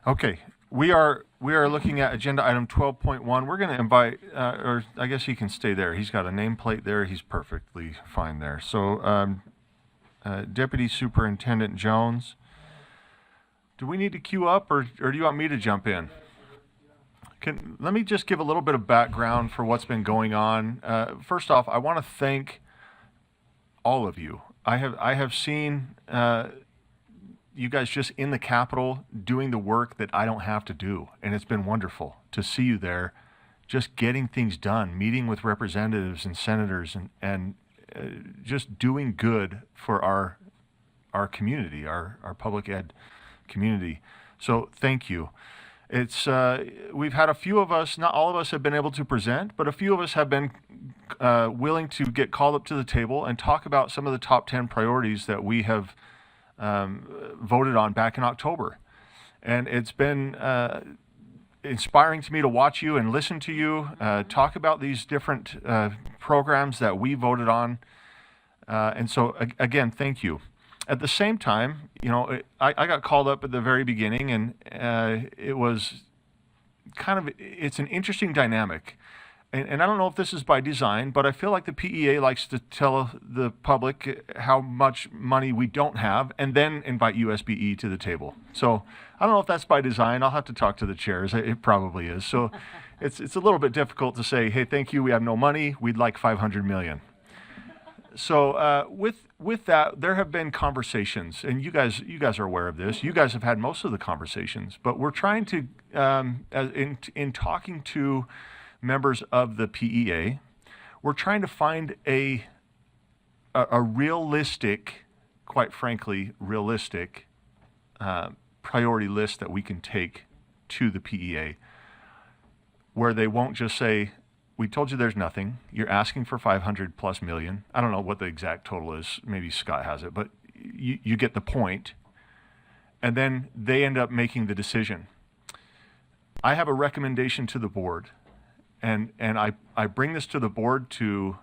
Okay, we are looking at agenda item 12.1. We're going to invite, or I guess he can stay there. He's got a nameplate there. He's perfectly fine there. So, Deputy Superintendent Jones, do we need to queue up, or do you want me to jump in? Let me just give a little bit of background for what's been going on. First off, I want to thank all of you. I have seen you guys just in the Capitol doing the work that I don't have to do, and it's been wonderful to see you there, just getting things done, meeting with representatives and senators, and just doing good for our community, our public ed community. So thank you. It's we've had a few of us, not all of us have been able to present, but a few of us have been willing to get called up to the table and talk about some of the top 10 priorities that we have voted on back in October. And it's been inspiring to me to watch you and listen to you talk about these different programs that we voted on. And so, again, thank you. At the same time, you know, I got called up at the very beginning, and it was it's an interesting dynamic. And I don't know if this is by design, but I feel like the PEA likes to tell the public how much money we don't have and then invite USBE to the table. So I don't know if that's by design. I'll have to talk to the chairs. It probably is. So it's a little bit difficult to say, hey, thank you, we have no money. We'd like 500 million. So with that, there have been conversations, and you guys are aware of this. You guys have had most of the conversations, but we're trying to, in talking to members of the PEA, we're trying to find a realistic, quite frankly, realistic priority list that we can take to the PEA, where they won't just say, we told you there's nothing. You're asking for 500 plus million. I don't know what the exact total is. Maybe Scott has it, but you get the point. And then they end up making the decision. I have a recommendation to the board, and I bring this to the board to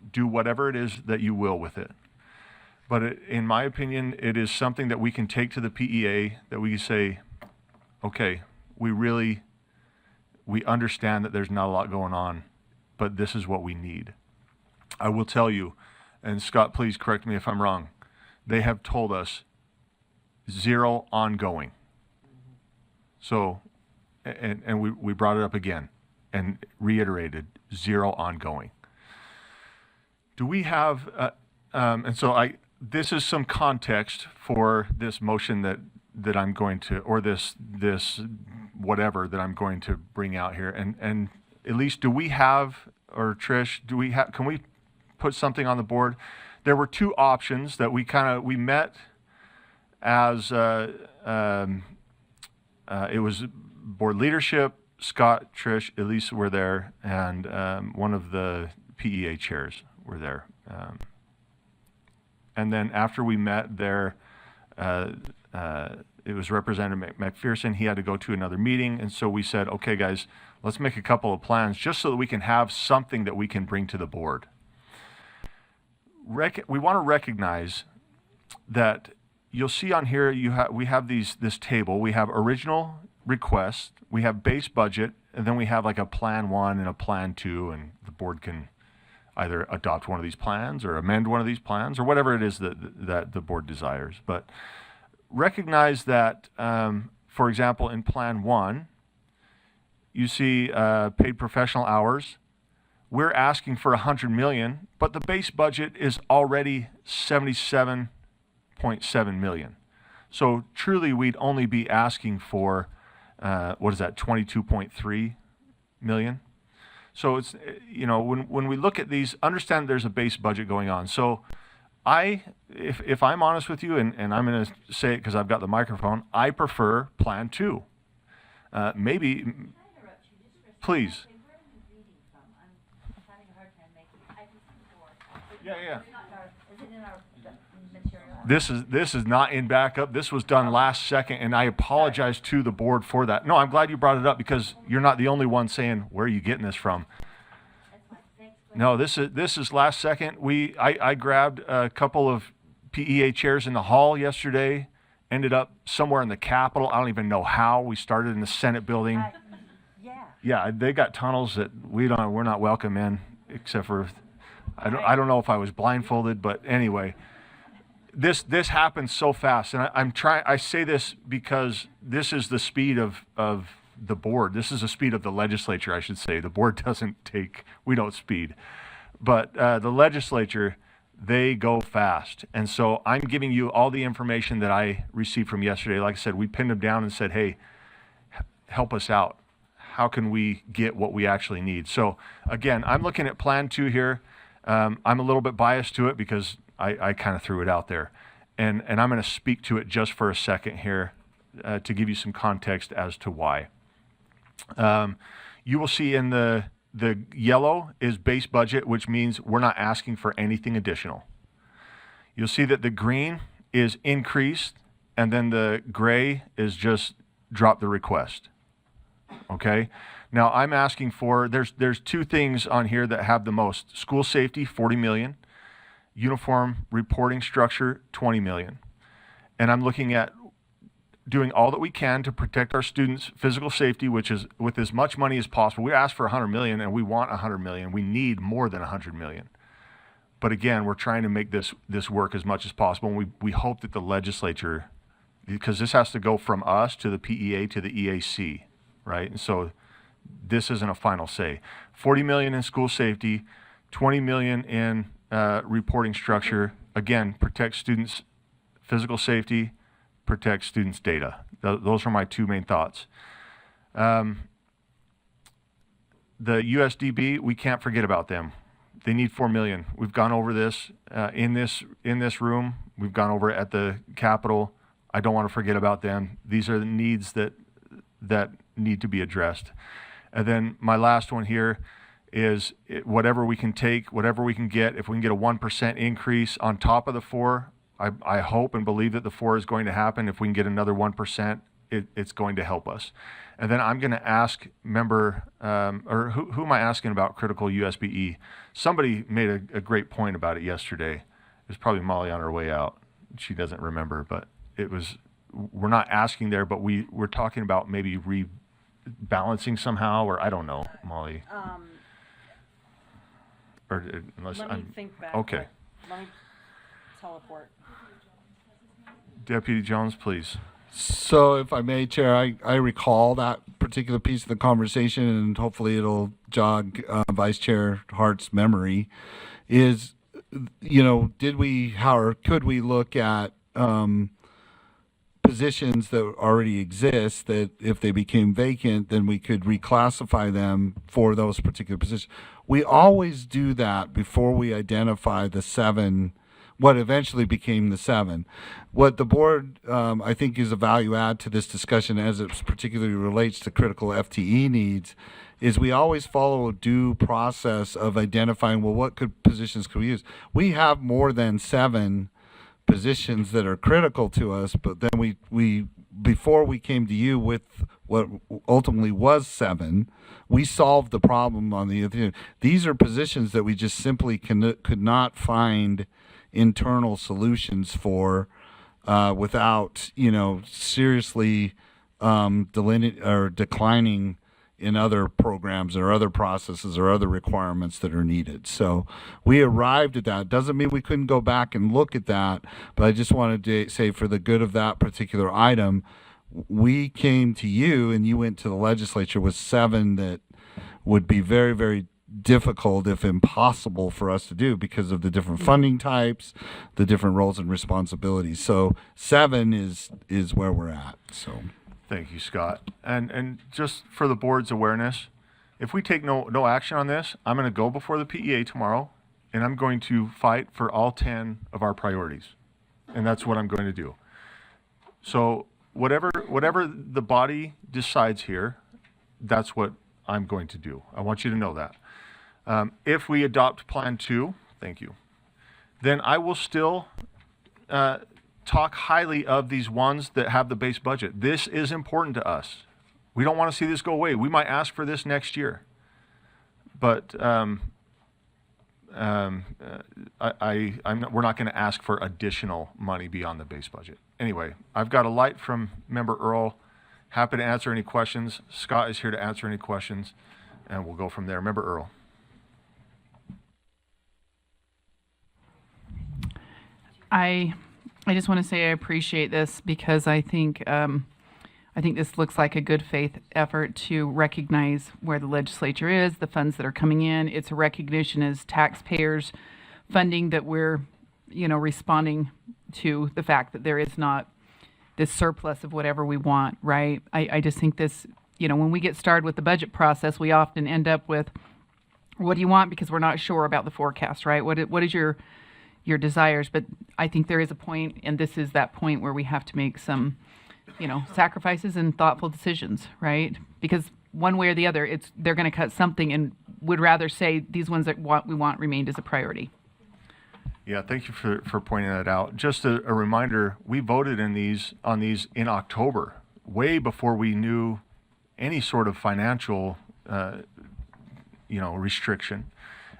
do whatever it is that you will with it. But in my opinion, it is something that we can take to the PEA that we say, okay, we understand that there's not a lot going on, but this is what we need. I will tell you, and Scott, please correct me if I'm wrong, they have told us 0 ongoing. So, and we brought it up again and reiterated 0 ongoing. Do we have, and so this is some context for this motion that I'm going to, or this whatever that I'm going to bring out here. And at least, do we have, or Trish, can we put something on the board? There were 2 options that we met as, it was board leadership, Scott, Trish, Elise were there, and one of the PEA chairs were there. And then after we met there, it was Representative McPherson. He had to go to another meeting. And so we said, okay, guys, let's make a couple of plans just so that we can have something that we can bring to the board. We want to recognize that you'll see on here, we have this table. We have original request, we have base budget, and then we have like a plan 1 and a plan 2, and the board can either adopt one of these plans or amend one of these plans or whatever it is that the board desires. But recognize that, for example, in Plan 1, you see paid professional hours. We're asking for 100 million, but the base budget is already 77.7 million. So truly, we'd only be asking for, 22.3 million. So it's, when we look at these, understand there's a base budget going on. So if I'm honest with you, and I'm going to say it because I've got the microphone, I prefer Plan 2. Maybe, please. Yeah. This is not in backup. This was done last second, and I apologize to the board for that. No, I'm glad you brought it up because you're not the only one saying, where are you getting this from? No, this is last second. I grabbed a couple of PEA chairs in the hall yesterday ended up somewhere in the Capitol. I don't even know how. We started in the Senate building. Yeah. Yeah, they got tunnels that we're not welcome in, except for, I don't know if I was blindfolded, but anyway, this happened so fast. And I say this because this is the speed of the board. This is the speed of the legislature, I should say. The board we don't speed. But the legislature, they go fast. And so I'm giving you all the information that I received from yesterday. Like I said, we pinned them down and said, hey, help us out. How can we get what we actually need? So again, I'm looking at Plan 2 here. I'm a little bit biased to it because I kind of threw it out there. And I'm going to speak to it just for a second here to give you some context as to why. You will see in the yellow is base budget, which means we're not asking for anything additional. You'll see that the green is increased, and then the gray is just drop the request. Okay? Now I'm asking for, there's two things on here that have the most. School safety, 40 million. Uniform reporting structure, 20 million. And I'm looking at doing all that we can to protect our students' physical safety, which is with as much money as possible. We asked for 100 million and we want 100 million. We need more than 100 million. But again, we're trying to make this work as much as possible. And we hope that the legislature, because this has to go from us to the PEA to the EAC, right? And so this isn't a final say. 40 million in school safety, 20 million in reporting structure. Again, protect students' physical safety, protect students' data. Those are my two main thoughts. The USDB, we can't forget about them. They need 4 million. We've gone over this in this room. We've gone over it at the Capitol. I don't want to forget about them. These are the needs that need to be addressed. And then my last one here is whatever we can take, whatever we can get. If we can get a 1% increase on top of the 4, I hope and believe that the 4 is going to happen. If we can get another 1%, it's going to help us. And then I'm going to ask or who am I asking about critical USBE? Somebody made a great point about it yesterday. It was probably Molly on her way out. She doesn't remember, but we're not asking there, but we're talking about maybe rebalancing somehow, or I don't know, Molly. Or unless Let me think back. Okay. Let me teleport. Deputy Jones, please. So, if I may, Chair, I recall that particular piece of the conversation, and hopefully it'll jog Vice Chair Hart's memory. Is, could we look at positions that already exist that if they became vacant, then we could reclassify them for those particular positions? We always do that before we identify the 7, what eventually became the 7. What the board, I think, is a value add to this discussion as it particularly relates to critical FTE needs, is we always follow a due process of identifying, well, what positions could we use? We have more than 7 positions that are critical to us, but then we before we came to you with what ultimately was 7, we solved the problem on the. These are positions that we just simply could not find internal solutions for without seriously declining in other programs or other processes or other requirements that are needed. So we arrived at that. Doesn't mean we couldn't go back and look at that, but I just wanted to say, for the good of that particular item, we came to you and you went to the legislature with 7 that would be very, very difficult, if impossible, for us to do because of the different funding types, the different roles and responsibilities. So 7 is where we're at. So Thank you, Scott. And just for the board's awareness, if we take no action on this, I'm going to go before the PEA tomorrow, and I'm going to fight for all 10 of our priorities. And that's what I'm going to do. So whatever the body decides here, that's what I'm going to do. I want you to know that. If we adopt Plan 2, thank you, then I will still talk highly of these ones that have the base budget. This is important to us. We don't want to see this go away. We might ask for this next year. But we're not going to ask for additional money beyond the base budget. Anyway, I've got a light from Member Earl. Happy to answer any questions. Scott is here to answer any questions, and we'll go from there. Member Earl. I just want to say I appreciate this because I think this looks like a good faith effort to recognize where the legislature is, the funds that are coming in. It's a recognition as taxpayers funding that we're, responding to the fact that there is not this surplus of whatever we want, right? I just think this, when we get started with the budget process, we often end up with, what do you want? Because we're not sure about the forecast, right? What is your desires? But I think there is a point, and this is that point where we have to make some, sacrifices and thoughtful decisions, right? Because one way or the other, they're going to cut something, and would rather say these ones that we want remained as a priority. Yeah, thank you for pointing that out. Just a reminder, we voted on these in October, way before we knew any sort of financial, restriction.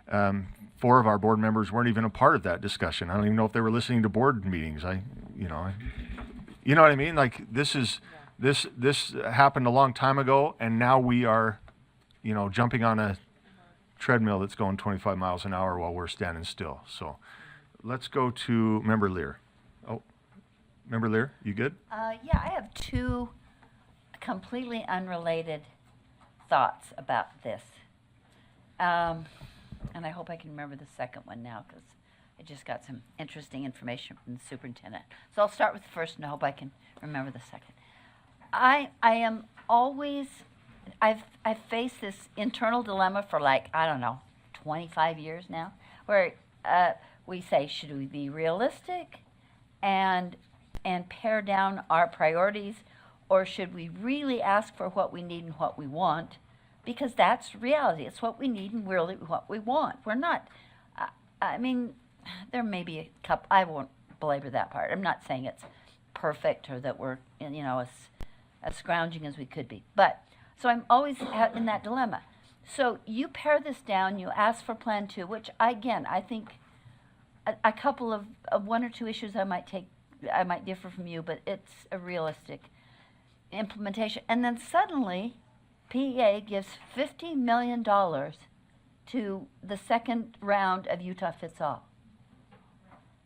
4 of our board members weren't even a part of that discussion. I don't even know if they were listening to board meetings. You know what I mean? Like this happened a long time ago, and now we are, jumping on a treadmill that's going 25 miles an hour while we're standing still. So let's go to Member Lear. Oh, Member Lear, you good? Yeah, I have 2 completely unrelated thoughts about this. And I hope I can remember the second one now because I just got some interesting information from the superintendent. So I'll start with the first and I hope I can remember the second. I am always, I've faced this internal dilemma for 25 years now, where we say, should we be realistic and pare down our priorities, or should we really ask for what we need and what we want? Because that's reality. It's what we need and really what we want. We're not, there may be a couple, I won't belabor that part. I'm not saying it's perfect or that we're, as scrounging as we could be. But, so I'm always in that dilemma. So you pare this down, you ask for Plan 2, which I think a couple of 1 or 2 issues I might differ from you, but it's a realistic implementation. And then suddenly, PEA gives $50 million to the second round of Utah Fits All.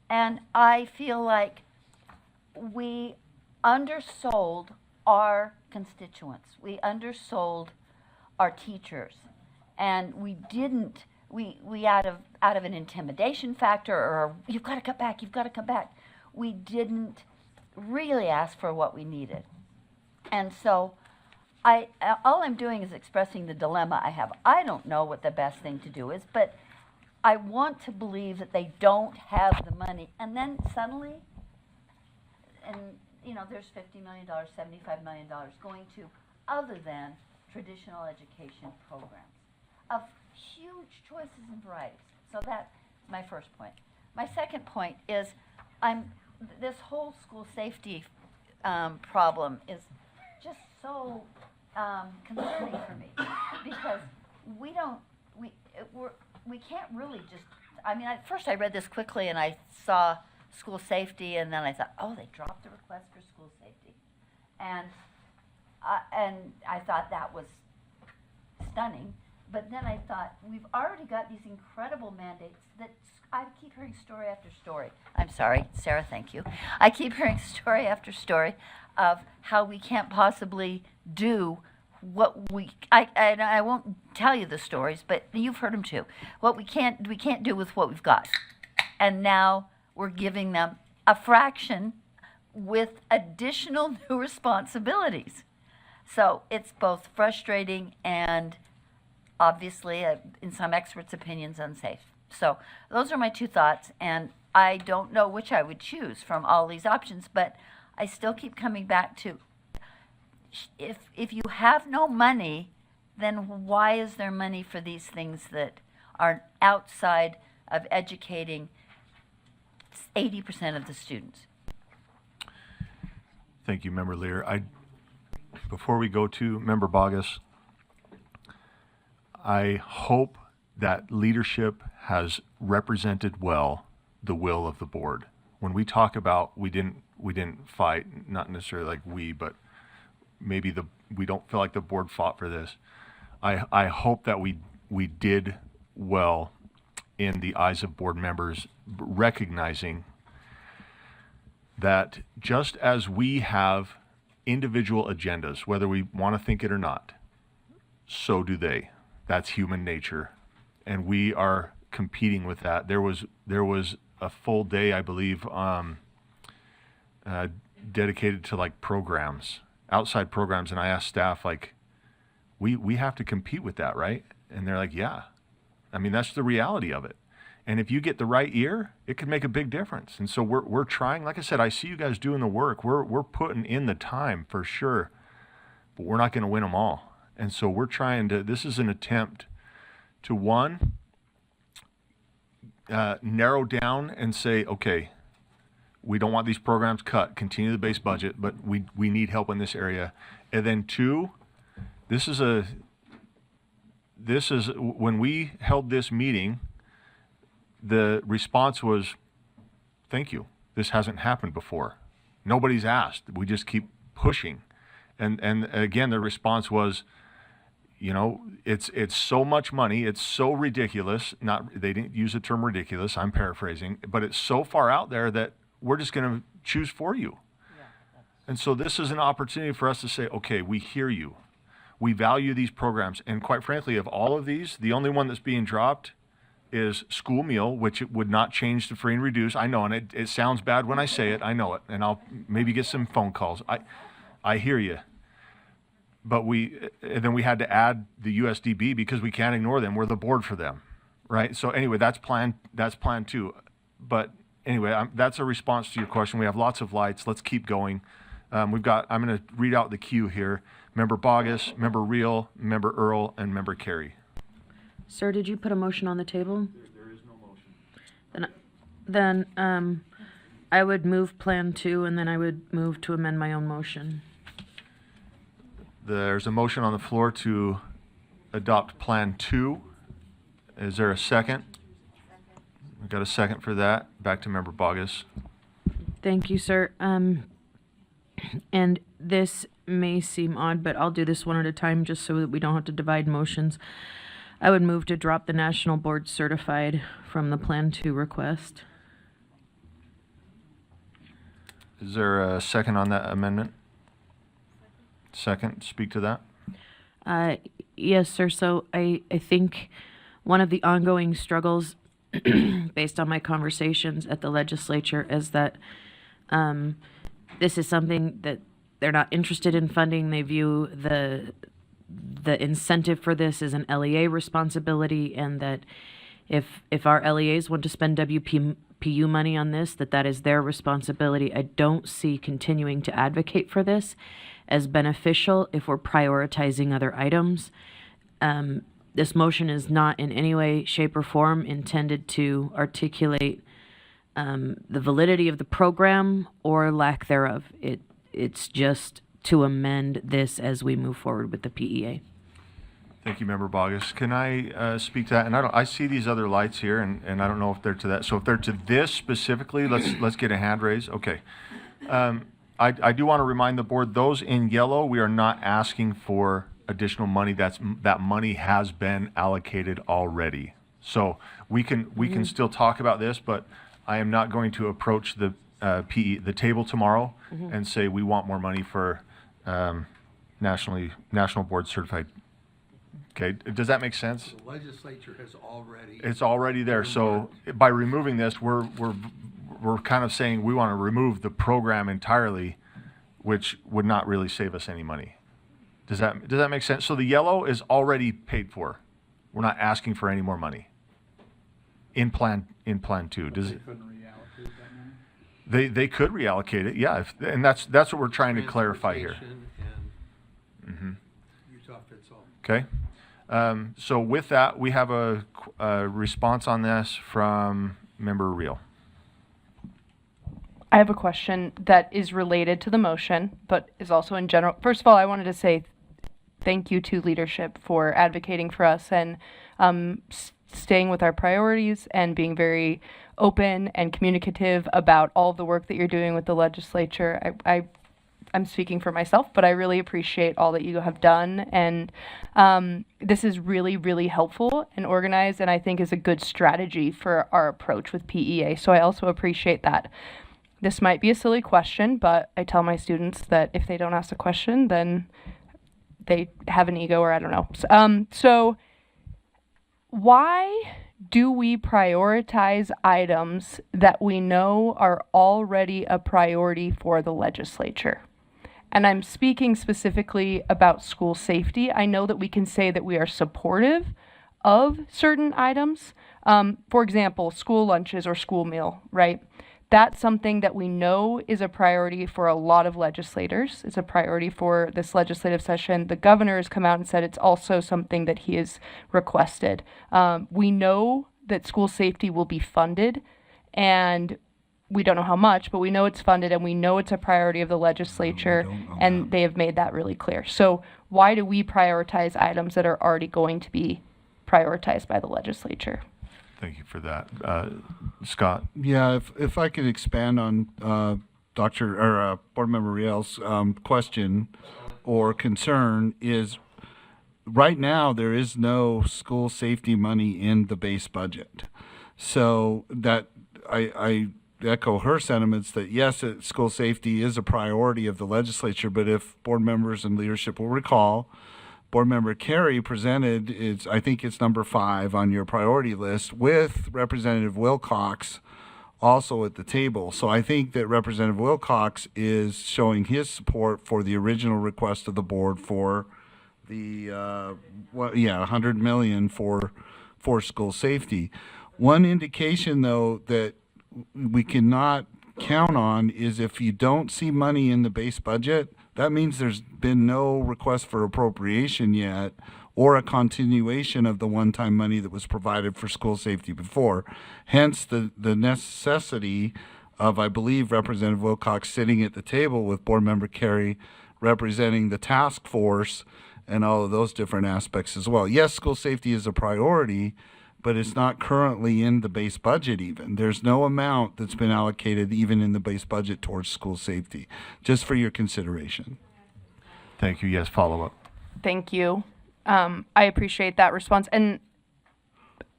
And I feel like we undersold our constituents. We undersold our teachers. And we didn't, we out of an intimidation factor or you've got to cut back, you've got to come back, we didn't really ask for what we needed. And so all I'm doing is expressing the dilemma I have. I don't know what the best thing to do is, but I want to believe that they don't have the money. And then suddenly, there's $50 million, $75 million going to other than traditional education programs of huge choices and varieties. So that's my first point. My second point is this whole school safety problem is just so concerning for me because we can't really just, at first I read this quickly and I saw school safety and then I thought, oh, they dropped the request for school safety. And I thought that was stunning. But then I thought, we've already got these incredible mandates that I keep hearing story after story. I'm sorry, Sarah, thank you. I keep hearing story after story of how we can't possibly do what I won't tell you the stories, but you've heard them too. What we can't do with what we've got. And now we're giving them a fraction with additional new responsibilities. So it's both frustrating and obviously, in some experts' opinions, unsafe. So those are my 2 thoughts, and I don't know which I would choose from all these options, but I still keep coming back to if you have no money, then why is there money for these things that are outside of educating 80% of the students? Thank you, Member Lear. Before we go to Member Bogus, I hope that leadership has represented well the will of the board. When we talk about we didn't fight, not necessarily like we, but maybe we don't feel like the board fought for this. I hope that we did well in the eyes of board members, recognizing that just as we have individual agendas, whether we want to think it or not, so do they. That's human nature. And we are competing with that. There was a full day, I believe, dedicated to like programs, outside programs, and I asked staff, like, we have to compete with that, right? And they're like, yeah. I mean, that's the reality of it. And if you get the right ear, it could make a big difference. And so we're trying. Like I said, I see you guys doing the work. We're putting in the time for sure, but we're not going to win them all. And so we're trying to. This is an attempt to narrow down and say, okay, we don't want these programs cut. Continue the base budget, but we need help in this area. And then two, this is when we held this meeting. The response was, thank you. This hasn't happened before. Nobody's asked. We just keep pushing. And again, the response was, you know, it's so much money. It's so ridiculous. They didn't use the term ridiculous. I'm paraphrasing. But it's so far out there that we're just going to choose for you. And so this is an opportunity for us to say, okay, we hear you. We value these programs. And quite frankly, of all of these, the only one that's being dropped is school meal, which it would not change to free and reduce. I know, and it sounds bad when I say it. I know it, and I'll maybe get some phone calls. I hear you. But and then we had to add the USDB because we can't ignore them. Going to board for them, right? So anyway, that's plan 2. But anyway, that's a response to your question. We have lots of lights. Let's keep going. I'm going to read out the queue here. Member Bogus, Member Reel, Member Earl, and Member Carey. Sir, did you put a motion on the table? There is no motion. Then I would move Plan 2, and then I would move to amend my own motion. There's a motion on the floor to adopt Plan 2. Is there a second? We've got a second for that. Back to Member Bogus. Thank you, sir. And this may seem odd, but I'll do this one at a time just so that we don't have to divide motions. I would move to drop the National Board Certified from the Plan 2 request. Is there a second on that amendment? Second, speak to that. Yes, sir. So I think one of the ongoing struggles based on my conversations at the legislature is that this is something that they're not interested in funding. They view the incentive for this is an LEA responsibility, and that if our LEAs want to spend WPU money on this, that is their responsibility. I don't see continuing to advocate for this as beneficial if we're prioritizing other items. This motion is not in any way, shape, or form intended to articulate the validity of the program or lack thereof. It's just to amend this as we move forward with the PEA. Thank you, Member Bogus. Can I speak to that? And I see these other lights here, and I don't know if they're to that. So if they're to this specifically, let's get a hand raised. Okay. I do want to remind the board, those in yellow, we are not asking for additional money. That money has been allocated already. So we can still talk about this, but I am not going to approach the the table tomorrow and say we want more money for national board certified. Okay, does that make sense? The legislature has already. It's already there. So by removing this, we're kind of saying we want to remove the program entirely, which would not really save us any money. Does that make sense? So the yellow is already paid for. We're not asking for any more money in plan 2. Does it? Couldn't reallocate that money? They could reallocate it, yeah, and that's what we're trying to clarify here. Transportation and Utah fits all. Okay, so with that, we have a response on this from Member Reel. I have a question that is related to the motion, but is also in general. First of all, I wanted to say thank you to leadership for advocating for us and staying with our priorities and being very open and communicative about all of the work that you're doing with the legislature. I'm speaking for myself, but I really appreciate all that you have done. And this is really, really helpful and organized, and I think is a good strategy for our approach with PEA. So I also appreciate that. This might be a silly question, but I tell my students that if they don't ask a question, then they have an ego, or I don't know. So why do we prioritize items that we know are already a priority for the legislature? And I'm speaking specifically about school safety. I know that we can say that we are supportive of certain items. For example, school lunches or school meal, right? That's something that we know is a priority for a lot of legislators. It's a priority for this legislative session. The governor has come out and said it's also something that he has requested. We know that school safety will be funded, and we don't know how much, but we know it's funded, and we know it's a priority of the legislature, and they have made that really clear. So why do we prioritize items that are already going to be prioritized by the legislature? Thank you for that. Scott? Yeah, if I could expand on Board Member Riel's question or concern is, right now there is no school safety money in the base budget. So that I echo her sentiments that yes, school safety is a priority of the legislature, but if board members and leadership will recall, Board Member Carey presented, I think it's number 5 on your priority list, with Representative Wilcox also at the table. So I think that Representative Wilcox is showing his support for the original request of the board for the, $100 million for school safety. One indication, though, that we cannot count on is if you don't see money in the base budget, that means there's been no request for appropriation yet or a continuation of the one-time money that was provided for school safety before. Hence the necessity of, I believe, Representative Wilcox sitting at the table with Board Member Carey representing the task force and all of those different aspects as well. Yes, school safety is a priority, but it's not currently in the base budget even. There's no amount that's been allocated even in the base budget towards school safety, just for your consideration. Thank you. Yes, follow up. Thank you. I appreciate that response. And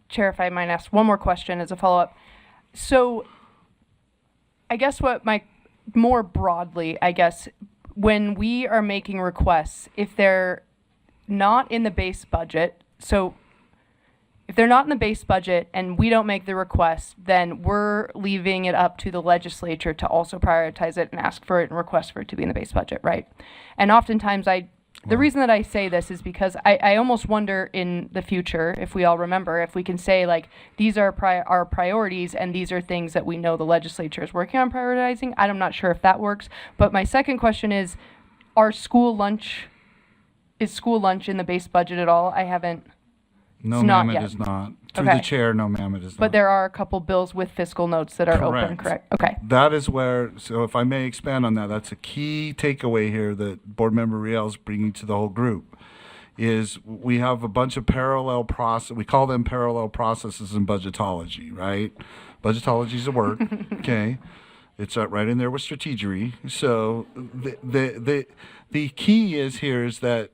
Chair, if I might ask one more question as a follow-up. So I guess more broadly, when we are making requests, if they're not in the base budget, so if they're not in the base budget and we don't make the request, then we're leaving it up to the legislature to also prioritize it and ask for it and request for it to be in the base budget, right? And oftentimes the reason that I say this is because I almost wonder in the future, if we all remember, if we can say, like, these are our priorities and these are things that we know the legislature is working on prioritizing. I'm not sure if that works. But my second question is school lunch in the base budget at all? No, It's not ma'am, it yet. is not. Through Okay. the chair, no, ma'am, it is not. But there are a couple bills with fiscal notes that are open, correct? Okay. That is where, so if I may expand on that, that's a key takeaway here that Board Member Riel is bringing to the whole group, is we have a bunch of parallel process, we call them parallel processes in budgetology, right? Budgetology is a word, okay? It's right in there with strategery. So the key is that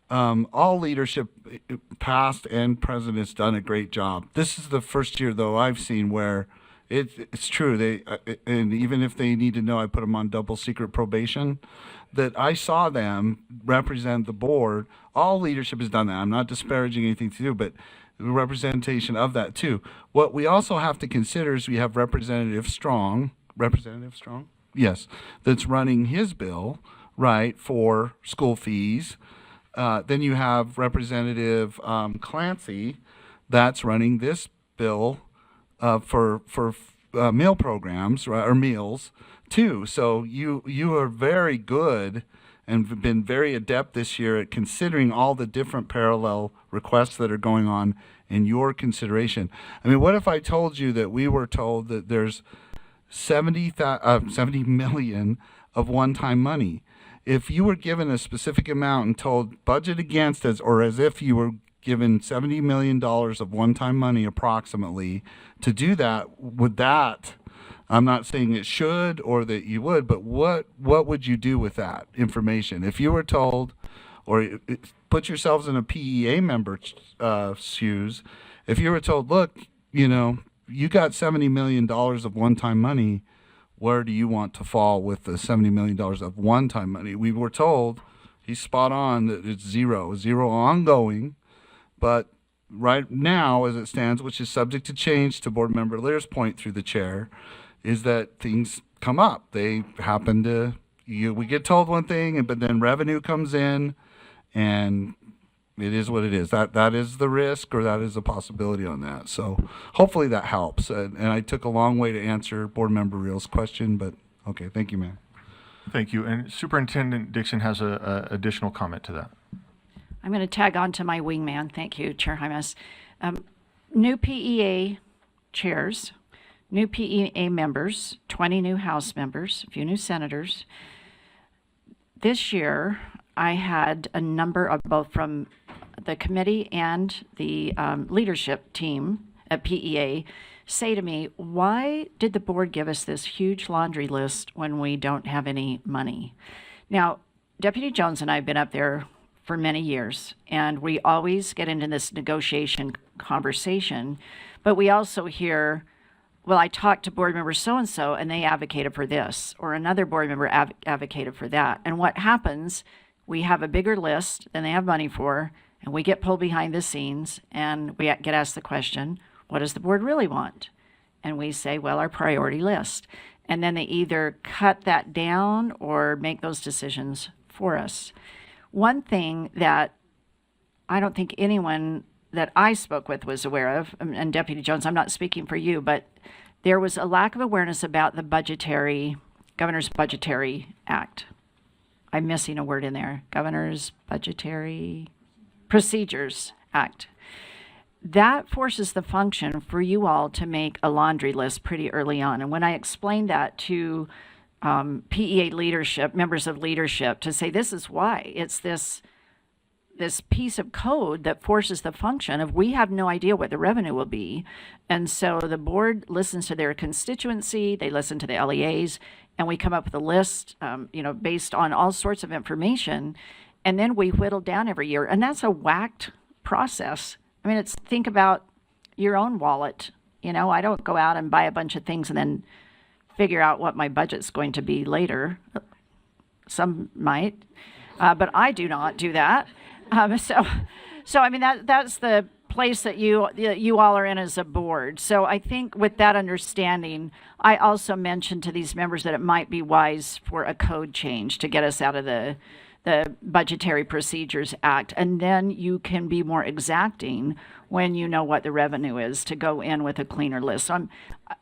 all leadership, past and present, has done a great job. This is the first year, though, I've seen where it's true. And even if they need to know, I put them on double secret probation. That I saw them represent the board. All leadership has done that. I'm not disparaging anything to do, but representation of that too. What we also have to consider is we have Representative Strong. Yes, that's running his bill, right, for school fees. Then you have Representative Clancy that's running this bill for meal programs, right, or meals too. So you are very good and have been very adept this year at considering all the different parallel requests that are going on in your consideration. I mean, what if I told you that we were told that there's 70 million of one-time money? If you were given a specific amount and told budget against us, or as if you were given $70 million of one-time money approximately to do that, would that, I'm not saying it should or that you would, but what would you do with that information? If you were told, or put yourselves in a PEA member's shoes, if you were told, look, you know, you got $70 million of one-time money, where do you want to fall with the $70 million of one-time money? We were told, he's spot on, that it's zero ongoing, but right now, as it stands, which is subject to change to Board Member Lear's point through the chair, is that things come up. They happen to, we get told one thing, but then revenue comes in, and it is what it is. That is the risk, or that is a possibility on that. So hopefully that helps. And I took a long way to answer Board Member Reel's question, but okay, thank you, ma'am. Thank you. And Superintendent Dixon has a additional comment to that. I'm going to tag on to my wingman. Thank you, Chair Hymas. New PEA chairs, new PEA members, 20 new House members, a few new senators. This year, I had a number of both from the committee and the leadership team at PEA say to me, why did the board give us this huge laundry list when we don't have any money? Now, Deputy Jones and I have been up there for many years, and we always get into this negotiation conversation, but we also hear, well, I talked to board member so-and-so and they advocated for this, or another board member advocated for that. And what happens, we have a bigger list than they have money for, and we get pulled behind the scenes, and we get asked the question, what does the board really want? And we say, well, our priority list. And then they either cut that down or make those decisions for us. One thing that I don't think anyone that I spoke with was aware of, and Deputy Jones, I'm not speaking for you, but there was a lack of awareness about the Governor's Budgetary Act. I'm missing a word in there. Governor's Budgetary Procedures Act. That forces the function for you all to make a laundry list pretty early on. And when I explained that to PEA leadership, members of leadership, to say this is why, it's this piece of code that forces the function of we have no idea what the revenue will be. And so the board listens to their constituency, they listen to the LEAs, and we come up with a list, based on all sorts of information. And then we whittle down every year. And that's a whacked process. I mean, think about your own wallet. I don't go out and buy a bunch of things and then figure out what my budget's going to be later. Some might, but I do not do that. So I mean, that's the place that you all are in as a board. So I think with that understanding, I also mentioned to these members that it might be wise for a code change to get us out of the Budgetary Procedures Act, and then you can be more exacting when you know what the revenue is to go in with a cleaner list. So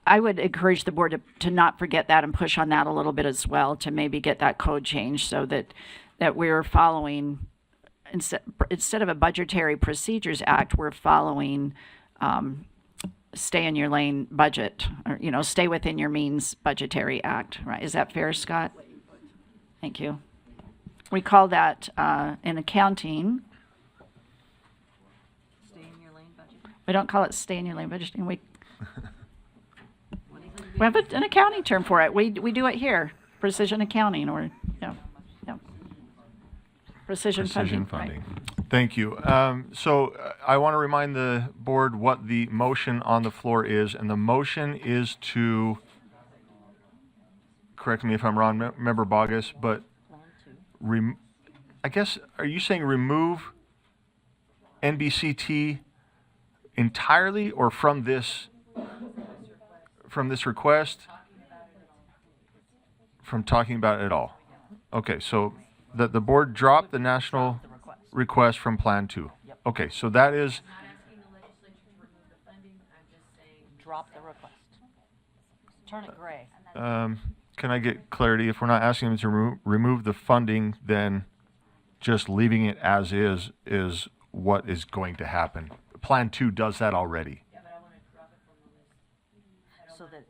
I would encourage the board to not forget that and push on that a little bit as well, to maybe get that code changed so that we're following, instead of a Budgetary Procedures Act, we're following stay in your lane budget, or stay within your means Budgetary Act, right? Is that fair, Scott? Thank you. We call that in accounting. Stay in your lane budget. We don't call it stay in your lane budgeting. We have an accounting term for it. We do it here, precision accounting, or precision funding. Right. Thank you. So I want to remind the board what the motion on the floor is, and the motion is to, correct me if I'm wrong, Member Bogus, but I guess, are you saying remove NBCT entirely, or from this request? From talking about it at all? Okay, so the board dropped the national request from Plan 2. Yep. Okay, so that is, Drop the request. Turn it gray. can I get clarity? If we're not asking them to remove the funding, then just leaving it as is what is going to happen. Plan 2 does that already. So that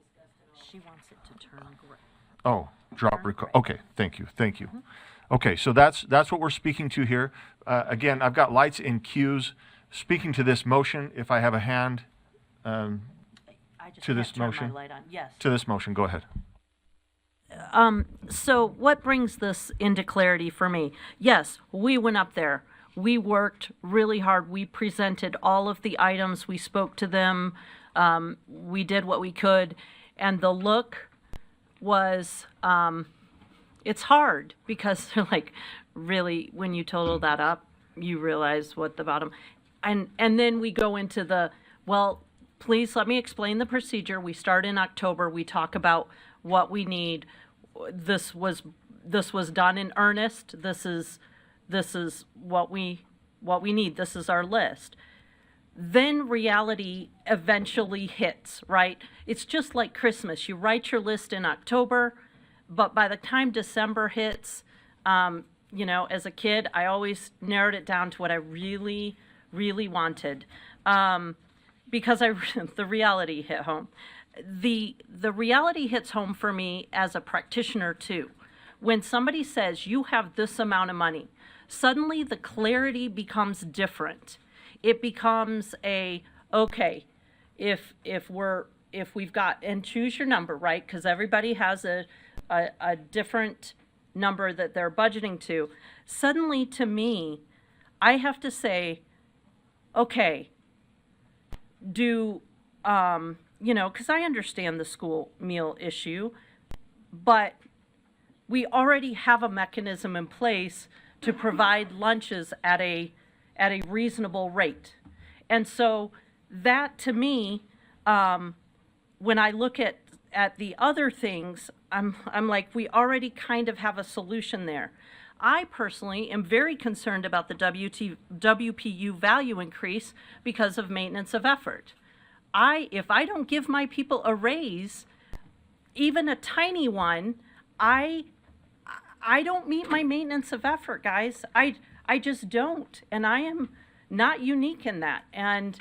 she wants it to turn gray. Oh, drop okay, thank you. Okay, so that's what we're speaking to here. Again, I've got lights and cues, speaking to this motion, if I have a hand I just To can't this turn motion? my light on. Yes. to this motion, go ahead. So what brings this into clarity for me? Yes, we went up there. We worked really hard. We presented all of the items. We spoke to them. We did what we could. And the look was, it's hard because they're like, really, when you total that up, you realize what the bottom, and then we go into the, well, please let me explain the procedure. We start in October. We talk about what we need. This was done in earnest. This is what we need. This is our list. Then reality eventually hits, right? It's just like Christmas. You write your list in October, but by the time December hits, you know, as a kid, I always narrowed it down to what I really, really wanted. Because the reality hit home. The reality hits home for me as a practitioner too. When somebody says you have this amount of money, suddenly the clarity becomes different. It becomes okay, if we've got, and choose your number, right? Because everybody has a different number that they're budgeting to. Suddenly to me, I have to say, okay, you know, because I understand the school meal issue, but we already have a mechanism in place to provide lunches at a reasonable rate. And so that to me, when I look at the other things, I'm like, we already kind of have a solution there. I personally am very concerned about the WPU value increase because of maintenance of effort. If I don't give my people a raise, even a tiny one, I don't meet my maintenance of effort, guys. I just don't, and I am not unique in that. And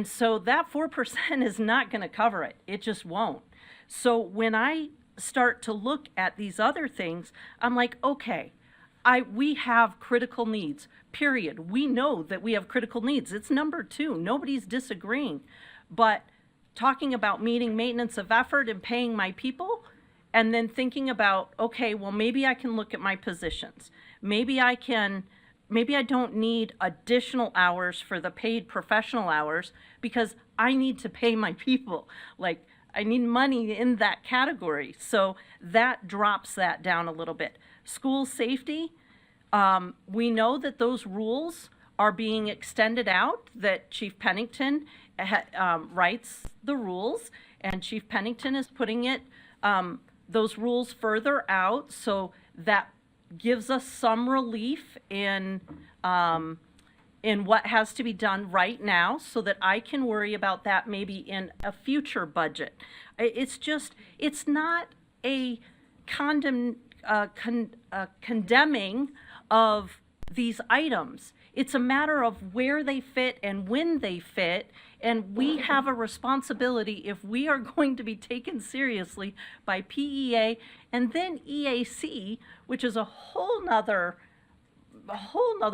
so that 4% is not going to cover it. It just won't. So when I start to look at these other things, I'm like, okay, we have critical needs, period. We know that we have critical needs. It's number 2. Nobody's disagreeing. But talking about meeting maintenance of effort and paying my people, and then thinking about, okay, well, maybe I can look at my positions. Maybe I don't need additional hours for the paid professional hours because I need to pay my people. Like, I need money in that category. So that drops that down a little bit. School safety, we know that those rules are being extended out, that Chief Pennington writes the rules, and Chief Pennington is putting those rules further out, so that gives us some relief in what has to be done right now, so that I can worry about that maybe in a future budget. It's not a condemning of these items. It's a matter of where they fit and when they fit, and we have a responsibility if we are going to be taken seriously by PEA and then EAC, which is a whole nother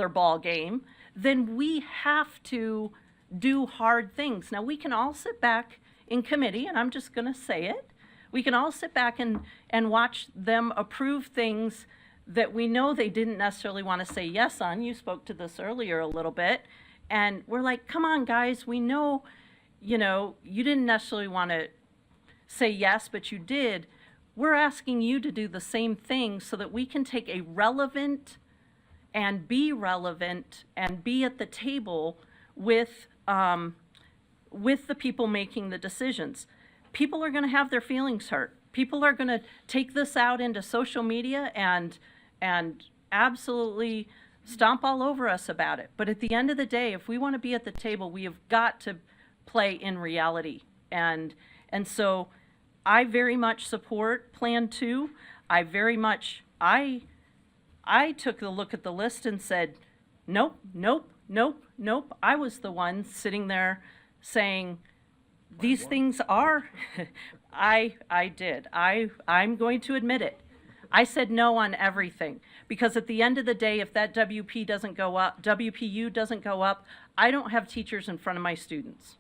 ball game, then we have to do hard things. Now, we can all sit back in committee, and I'm just going to say it. We can all sit back and watch them approve things that we know they didn't necessarily want to say yes on. You spoke to this earlier a little bit. And we're like, come on, guys, we know, you didn't necessarily want to say yes, but you did. We're asking you to do the same thing so that we can take a relevant and be at the table with the people making the decisions. People are going to have their feelings hurt. People are going to take this out into social media and absolutely stomp all over us about it. But at the end of the day, if we want to be at the table, we have got to play in reality. And so I very much support Plan 2. I took a look at the list and said, nope, nope, nope, nope. I was the one sitting there saying, these things are, I did. I'm going to admit it. I said no on everything Because at the end of the day, if that WPU doesn't go up, I don't have teachers in front of my students.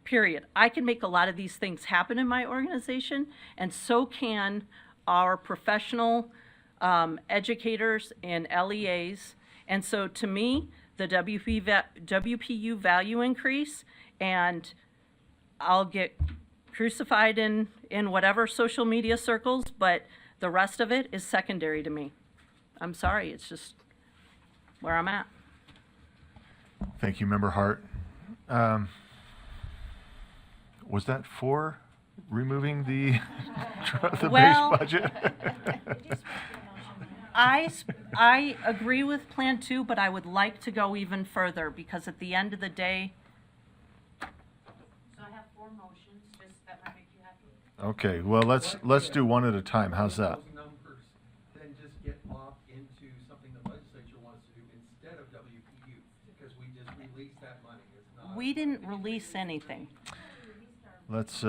Period. I can make a lot of these things happen in my organization, and so can our professional educators and LEAs. And so to me, the WPU value increase, and I'll get crucified in whatever social media circles, but the rest of it is secondary to me. I'm sorry, it's just where I'm at. Thank you, Member Hart. Was that for removing the Well- base budget? I agree with Plan 2, but I would like to go even further, because at the end of the day. So I have 4 motions, that might make you happy. Okay, well, let's do one at a time. How's that? Those numbers then just get locked into something the legislature wants to do instead of WPU, because we just released that money. It's not. We didn't release anything. Let's,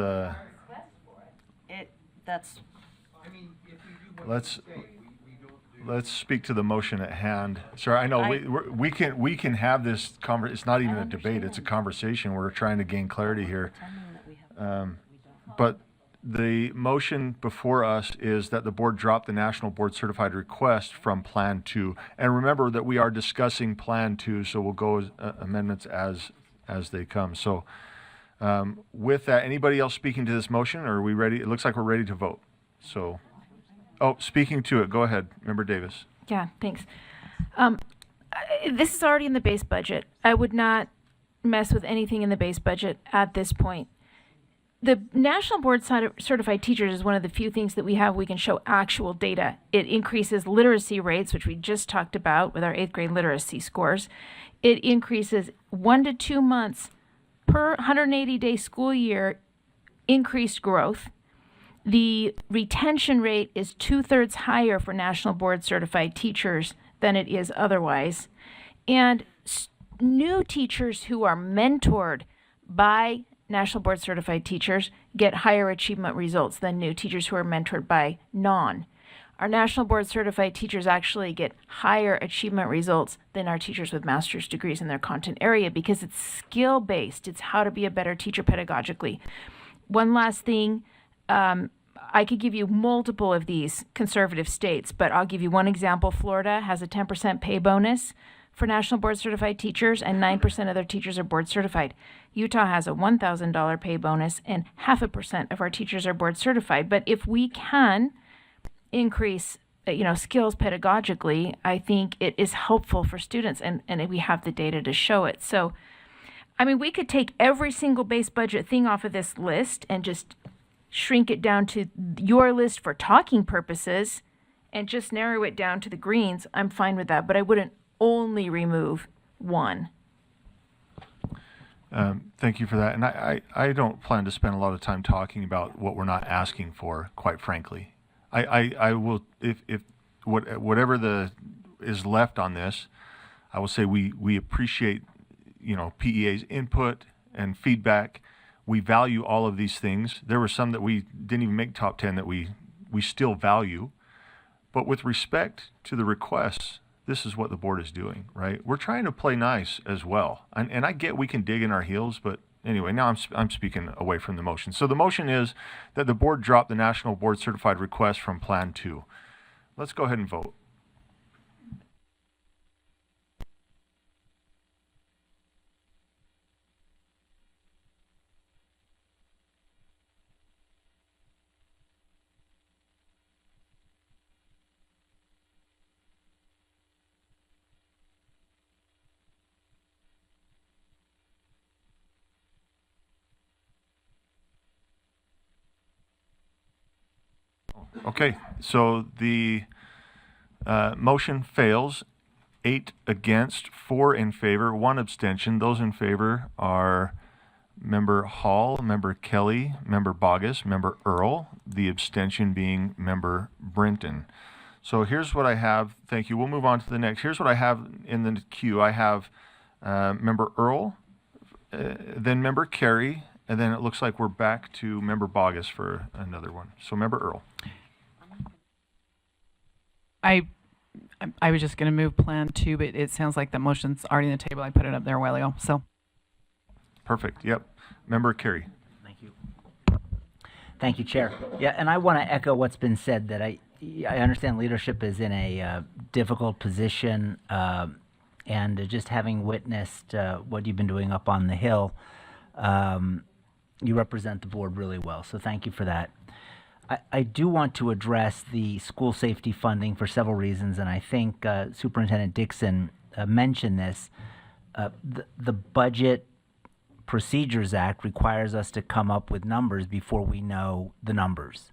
That's, I mean, if we do what Let's- you say, we don't do. let's speak to the motion at hand. Sir, I know we can have this it's not even a debate, it's a conversation. We're trying to gain clarity here. But the motion before us is that the board drop the National Board Certified request from Plan 2. And remember that we are discussing Plan 2, so we'll go as, amendments as they come. So with that, anybody else speaking to this motion, or are we ready? It looks like we're ready to vote. So, speaking to it, go ahead, Member Davis. Yeah, thanks. This is already in the base budget. I would not mess with anything in the base budget at this point. The National Board Certified Teachers is one of the few things that we have we can show actual data. It increases literacy rates, which we just talked about with our 8th grade literacy scores. It increases 1 to 2 months per 180-day school year increased growth. The retention rate is 2/3 higher for National Board Certified Teachers than it is otherwise. And new teachers who are mentored by National Board Certified Teachers get higher achievement results than new teachers who are mentored by non. Our National Board Certified Teachers actually get higher achievement results than our teachers with master's degrees in their content area, because it's skill-based. It's how to be a better teacher pedagogically. One last thing, I could give you multiple of these conservative states, but I'll give you one example. Florida has a 10% pay bonus for National Board Certified Teachers, and 9% of their teachers are board certified. Utah has a $1,000 pay bonus, and 0.5% of our teachers are board certified. But if we can increase, skills pedagogically, I think it is helpful for students, and we have the data to show it. So, we could take every single base budget thing off of this list and just shrink it down to your list for talking purposes and just narrow it down to the greens. I'm fine with that, but I wouldn't only remove one. Thank you for that. And I don't plan to spend a lot of time talking about what we're not asking for, quite frankly. I will, if whatever is left on this, I will say we appreciate, PEA's input and feedback. We value all of these things. There were some that we didn't even make top 10 that we still value. But with respect to the requests, this is what the board is doing, right? We're trying to play nice as well. And I get we can dig in our heels, but anyway, now I'm speaking away from the motion. So the motion is that the board drop the National Board Certified request from Plan 2. Let's go ahead and vote. Okay, so the motion fails. 8 against, 4 in favor, 1 abstention. Those in favor are Member Hall, Member Kelly, Member Bogus, Member Earl, the abstention being Member Brinton. So here's what I have. Thank you. We'll move on to the next. Here's what I have in the queue. I have Member Earl, then Member Carey, and then it looks like we're back to Member Bogus for another one. So Member Earl. I was just going to move Plan 2, but it sounds like the motion's already on the table. I put it up there a while ago. So Perfect. Yep. Member Carey. Thank you. Thank you, Chair. Yeah, and I want to echo what's been said, that I understand leadership is in a difficult position, and just having witnessed what you've been doing up on the Hill, you represent the board really well, so thank you for that. I do want to address the school safety funding for several reasons, and I think Superintendent Dixon mentioned this. The Budget Procedures Act requires us to come up with numbers before we know the numbers.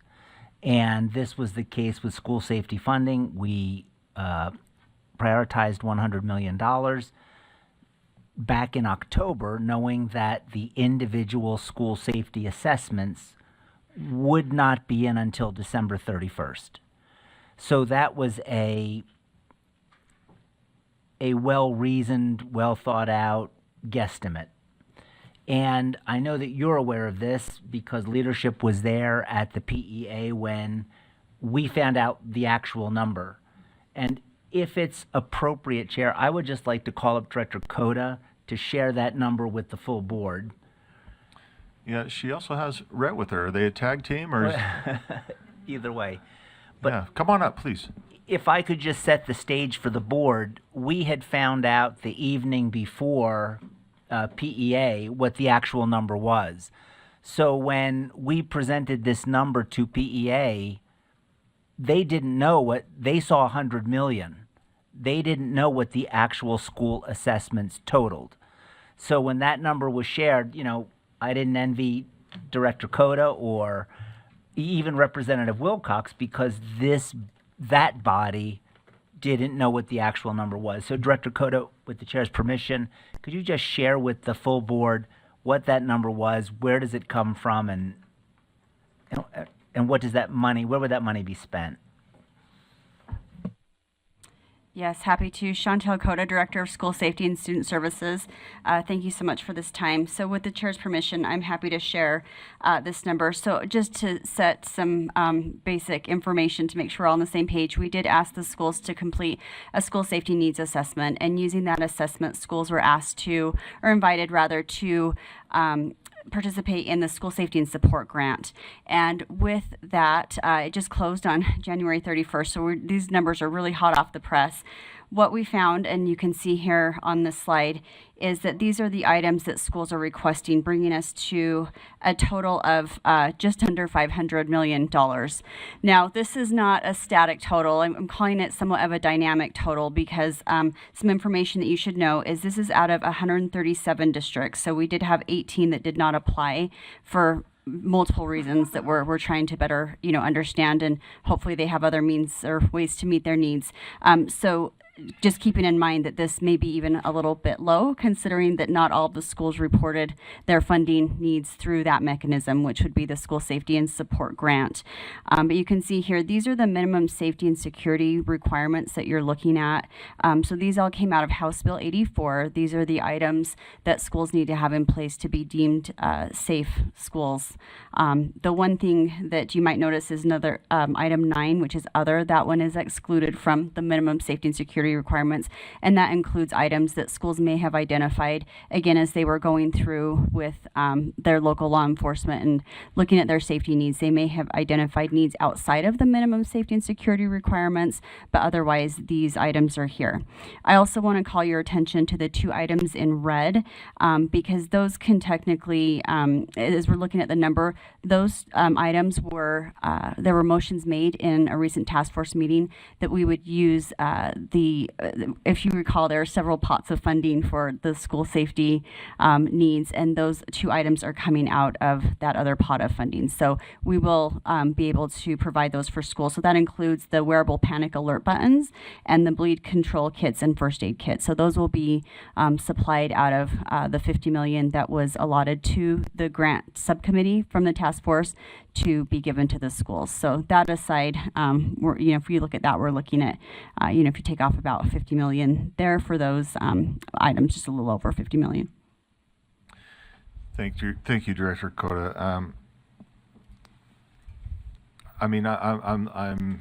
And this was the case with school safety funding. We prioritized $100 million back in October, knowing that the individual school safety assessments would not be in until December 31st. So that was a well-reasoned, well-thought-out guesstimate. And I know that you're aware of this because leadership was there at the PEA when we found out the actual number. And if it's appropriate, Chair, I would just like to call up Director Coda to share that number with the full board. Yeah, she also has Rhett with her. Are they a tag team or? Either way. Yeah, come on up, please. If I could just set the stage for the board, we had found out the evening before PEA what the actual number was. So when we presented this number to PEA, they didn't know what, they saw 100 million. They didn't know what the actual school assessments totaled. So when that number was shared, you know, I didn't envy Director Coda or even Representative Wilcox because that body didn't know what the actual number was. So Director Coda, with the chair's permission, could you just share with the full board what that number was, where does it come from, and what does that money, where would that money be spent? Yes, happy to. Chantel Coda, Director of School Safety and Student Services. Thank you so much for this time. So with the chair's permission, I'm happy to share this number. So just to set some basic information to make sure we're all on the same page, we did ask the schools to complete a school safety needs assessment. And using that assessment, schools were asked to, or invited rather, to participate in the school safety and support grant. And with that, it just closed on January 31st. So these numbers are really hot off the press. What we found, and you can see here on this slide, is that these are the items that schools are requesting, bringing us to a total of just under $500 million. Now, this is not a static total. I'm calling it somewhat of a dynamic total because some information that you should know is this is out of 137 districts. So we did have 18 that did not apply for multiple reasons that we're trying to better, understand, and hopefully they have other means or ways to meet their needs. So just keeping in mind that this may be even a little bit low, considering that not all of the schools reported their funding needs through that mechanism, which would be the school safety and support grant. But you can see here, these are the minimum safety and security requirements that you're looking at. So these all came out of House Bill 84. These are the items that schools need to have in place to be deemed safe schools. The one thing that you might notice is another item 9, which is other. That one is excluded from the minimum safety and security requirements, and that includes items that schools may have identified, again, as they were going through with their local law enforcement and looking at their safety needs. They may have identified needs outside of the minimum safety and security requirements, but otherwise these items are here. I also want to call your attention to the 2 items in red because those can technically, as we're looking at the number, those items were, there were motions made in a recent task force meeting that we would use if you recall, there are several pots of funding for the school safety needs, and those 2 items are coming out of that other pot of funding. So we will be able to provide those for schools. So that includes the wearable panic alert buttons and the bleed control kits and first aid kits. So those will be supplied out of the $50 million that was allotted to the grant subcommittee from the task force to be given to the schools. So that aside, if you look at that, we're looking at, if you take off about $50 million there for those items, just a little over $50 million. Thank you, Director Coda. I'm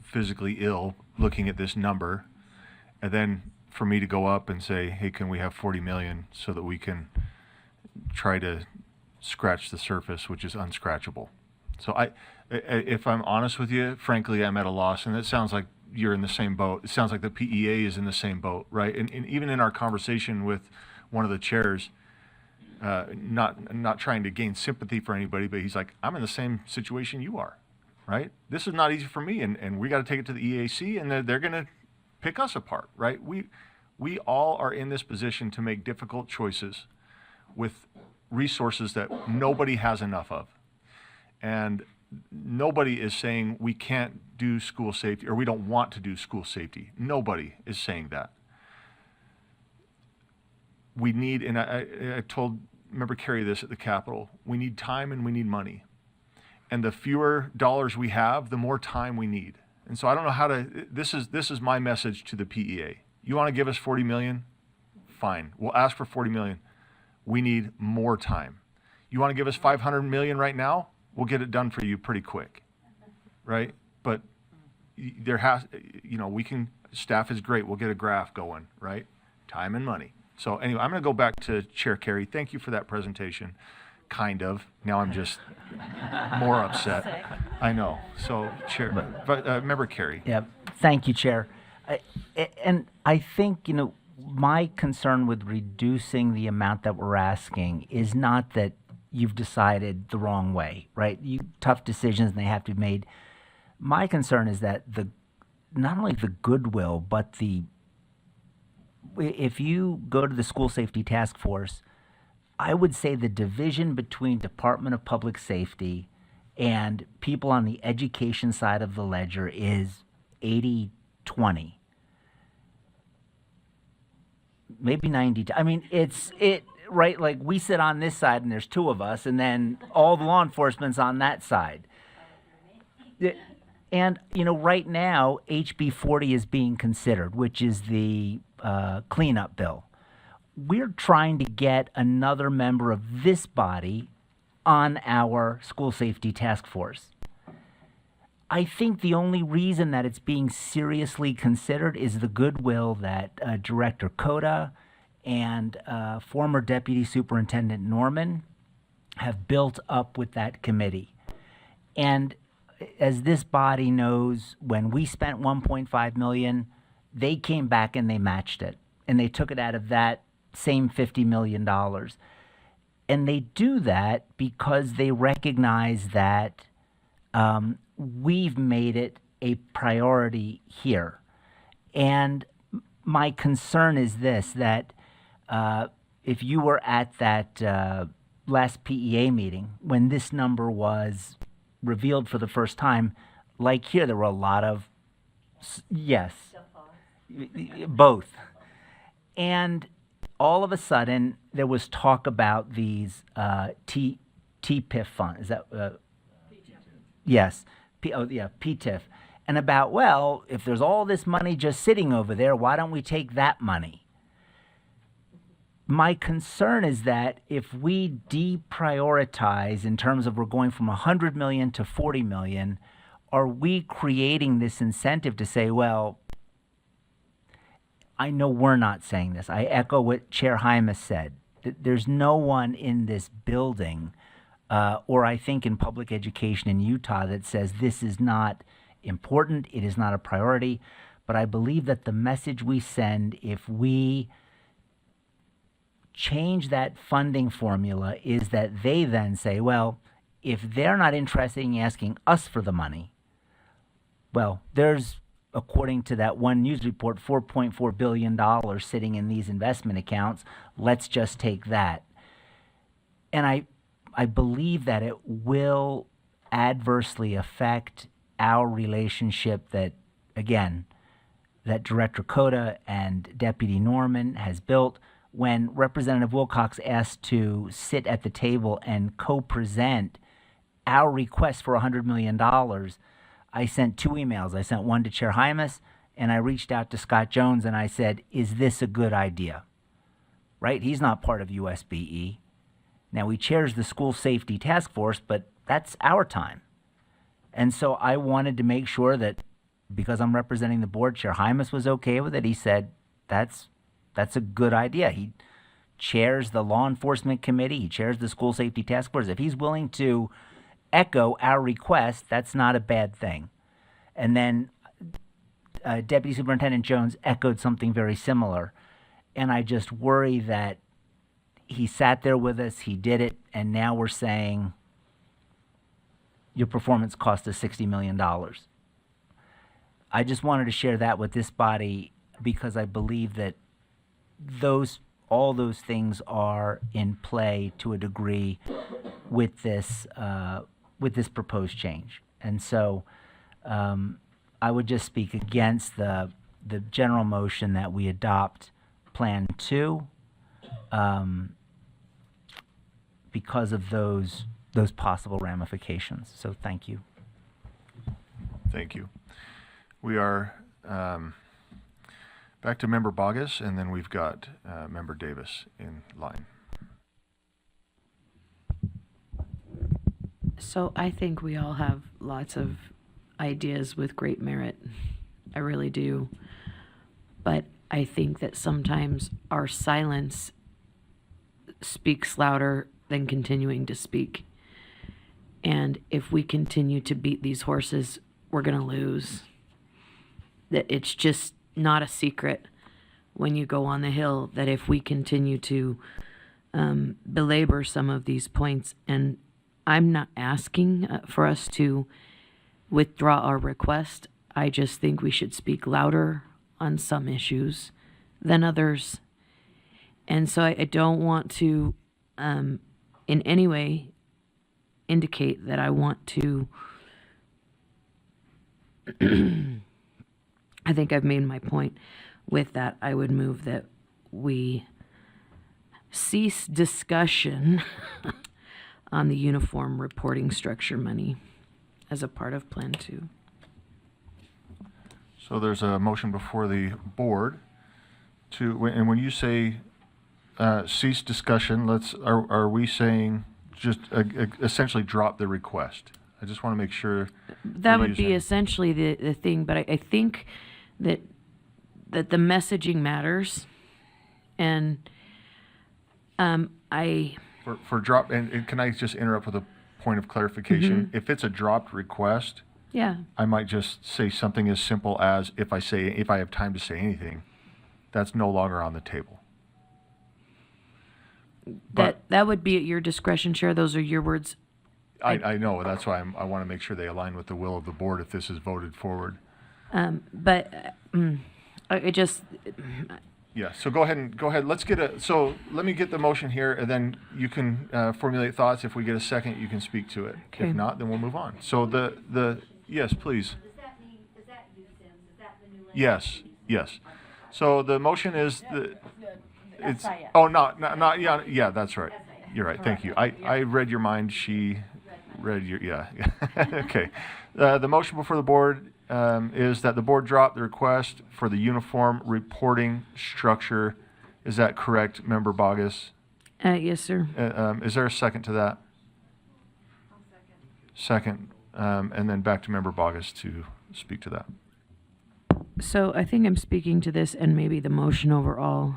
physically ill looking at this number, and then for me to go up and say, hey, can we have 40 million so that we can try to scratch the surface, which is unscratchable. So if I'm honest with you, frankly, I'm at a loss, and it sounds like you're in the same boat. It sounds like the PEA is in the same boat, right? And even in our conversation with one of the chairs, not trying to gain sympathy for anybody, but he's like, I'm in the same situation you are, right? This is not easy for me, and we got to take it to the EAC, and they're going to pick us apart, right? We all are in this position to make difficult choices with resources that nobody has enough of. And nobody is saying we can't do school safety or we don't want to do school safety. Nobody is saying that. We need, and I told Member Carey this at the Capitol, we need time and we need money. And the fewer dollars we have, the more time we need. And so I don't know how to, this is my message to the PEA. You want to give us 40 million? Fine. We'll ask for 40 million. We need more time. You want to give us 500 million right now? We'll get it done for you pretty quick, right? But there has, we can, staff is great. We'll get a graph going, right? Time and money. So anyway, I'm going to go back to Chair Carey. Thank you for that presentation. Kind of. Now I'm just more upset. I know. So Chair, but Member Carey. Yeah, thank you, Chair. And I think, my concern with reducing the amount that we're asking is not that you've decided the wrong way, right? Tough decisions, and they have to be made. My concern is that not only the goodwill, but if you go to the School Safety Task Force, I would say the division between Department of Public Safety and people on the education side of the ledger is 80-20. Maybe 90. I mean, right? Like we sit on this side and there's two of us, and then all the law enforcement's on that side. And, right now, HB 40 is being considered, which is the cleanup bill. We're trying to get another member of this body on our school safety task force. I think the only reason that it's being seriously considered is the goodwill that Director Coda and former Deputy Superintendent Norman have built up with that committee. And as this body knows, when we spent $1.5 million, they came back and they matched it. And they took it out of that same $50 million. And they do that because they recognize that we've made it a priority here. And my concern is this, that if you were at that last PEA meeting, when this number was revealed for the first time, like here, there were a lot of, yes, both. And all of a sudden, there was talk about these TPIF funds. Is that, yes. PTIF, and about, well, if there's all this money just sitting over there, why don't we take that money? My concern is that if we deprioritize in terms of we're going from 100 million to 40 million, are we creating this incentive to say, well, I know we're not saying this. I echo what Chair Hymas said. There's no one in this building or I think in public education in Utah that says this is not important, it is not a priority. But I believe that the message we send, if we change that funding formula, is that they then say, well, if they're not interested in asking us for the money, well, there's, according to that one news report, $4.4 billion sitting in these investment accounts. Let's just take that. And I believe that it will adversely affect our relationship that, again, that Director Coda and Deputy Norman has built. When Representative Wilcox asked to sit at the table and co-present our request for $100 million, I sent two emails. I sent one to Chair Hymas, and I reached out to Scott Jones and I said, is this a good idea? Right? He's not part of USBE. Now, he chairs the School Safety Task Force, but that's our time. And so I wanted to make sure that because I'm representing the board, Chair Hymas was okay with it. He said, that's a good idea. He chairs the law enforcement committee. He chairs the school safety task force. If he's willing to echo our request, that's not a bad thing. And then Deputy Superintendent Jones echoed something very similar. And I just worry that he sat there with us, he did it, and now we're saying your performance cost us $60 million. I just wanted to share that with this body because I believe that all those things are in play to a degree with this proposed change. And so I would just speak against the general motion that we adopt Plan 2 because of those possible ramifications. So thank you. Thank you. We are back to Member Bogus, and then we've got Member Davis in line. So I think we all have lots of ideas with great merit. I really do. But I think that sometimes our silence speaks louder than continuing to speak. And if we continue to beat these horses, we're going to lose. That it's just not a secret when you go on the Hill that if we continue to belabor some of these points, and I'm not asking for us to withdraw our request, I just think we should speak louder on some issues than others. And so I don't want to in any way indicate that I want to I think I've made my point. With that, I would move that we cease discussion on the uniform reporting structure money as a part of Plan 2. So there's a motion before the board and when you say cease discussion, are we saying just essentially drop the request? I just want to make sure. That would be essentially the thing, but I think that the messaging matters, and for drop, and can I just interrupt with a point of clarification? Mm-hmm. If it's a dropped request, yeah, I might just say something as simple as if I have time to say anything, that's no longer on the table. That would be at your discretion, Chair. Those are your words. I know, that's why I want to make sure they align with the will of the board if this is voted forward. I just. Yeah, so go ahead. Let me get the motion here, and then you can formulate thoughts. If we get a second, you can speak to it. Okay. If not, then we'll move on. So yes, please. Does that you, Sims? Is that the new language? Yes. So the motion is it's, SIS. oh, not, yeah, that's right. You're right, thank you. I read your mind, she read your, yeah. Okay. The motion before the board is that the board drop the request for the uniform reporting structure. Is that correct, Member Bogus? Yes, sir. Is there a second to that? Second. And then back to Member Bogus to speak to that. So I think I'm speaking to this and maybe the motion overall,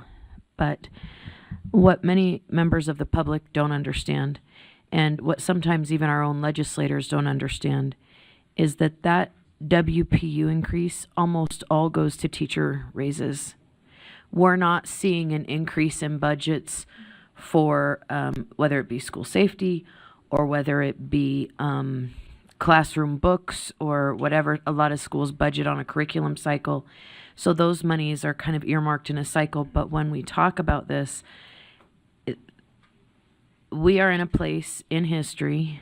but what many members of the public don't understand, and what sometimes even our own legislators don't understand, is that WPU increase almost all goes to teacher raises. We're not seeing an increase in budgets for whether it be school safety or whether it be classroom books or whatever. A lot of schools budget on a curriculum cycle. So those monies are kind of earmarked in a cycle. But when we talk about this, we are in a place in history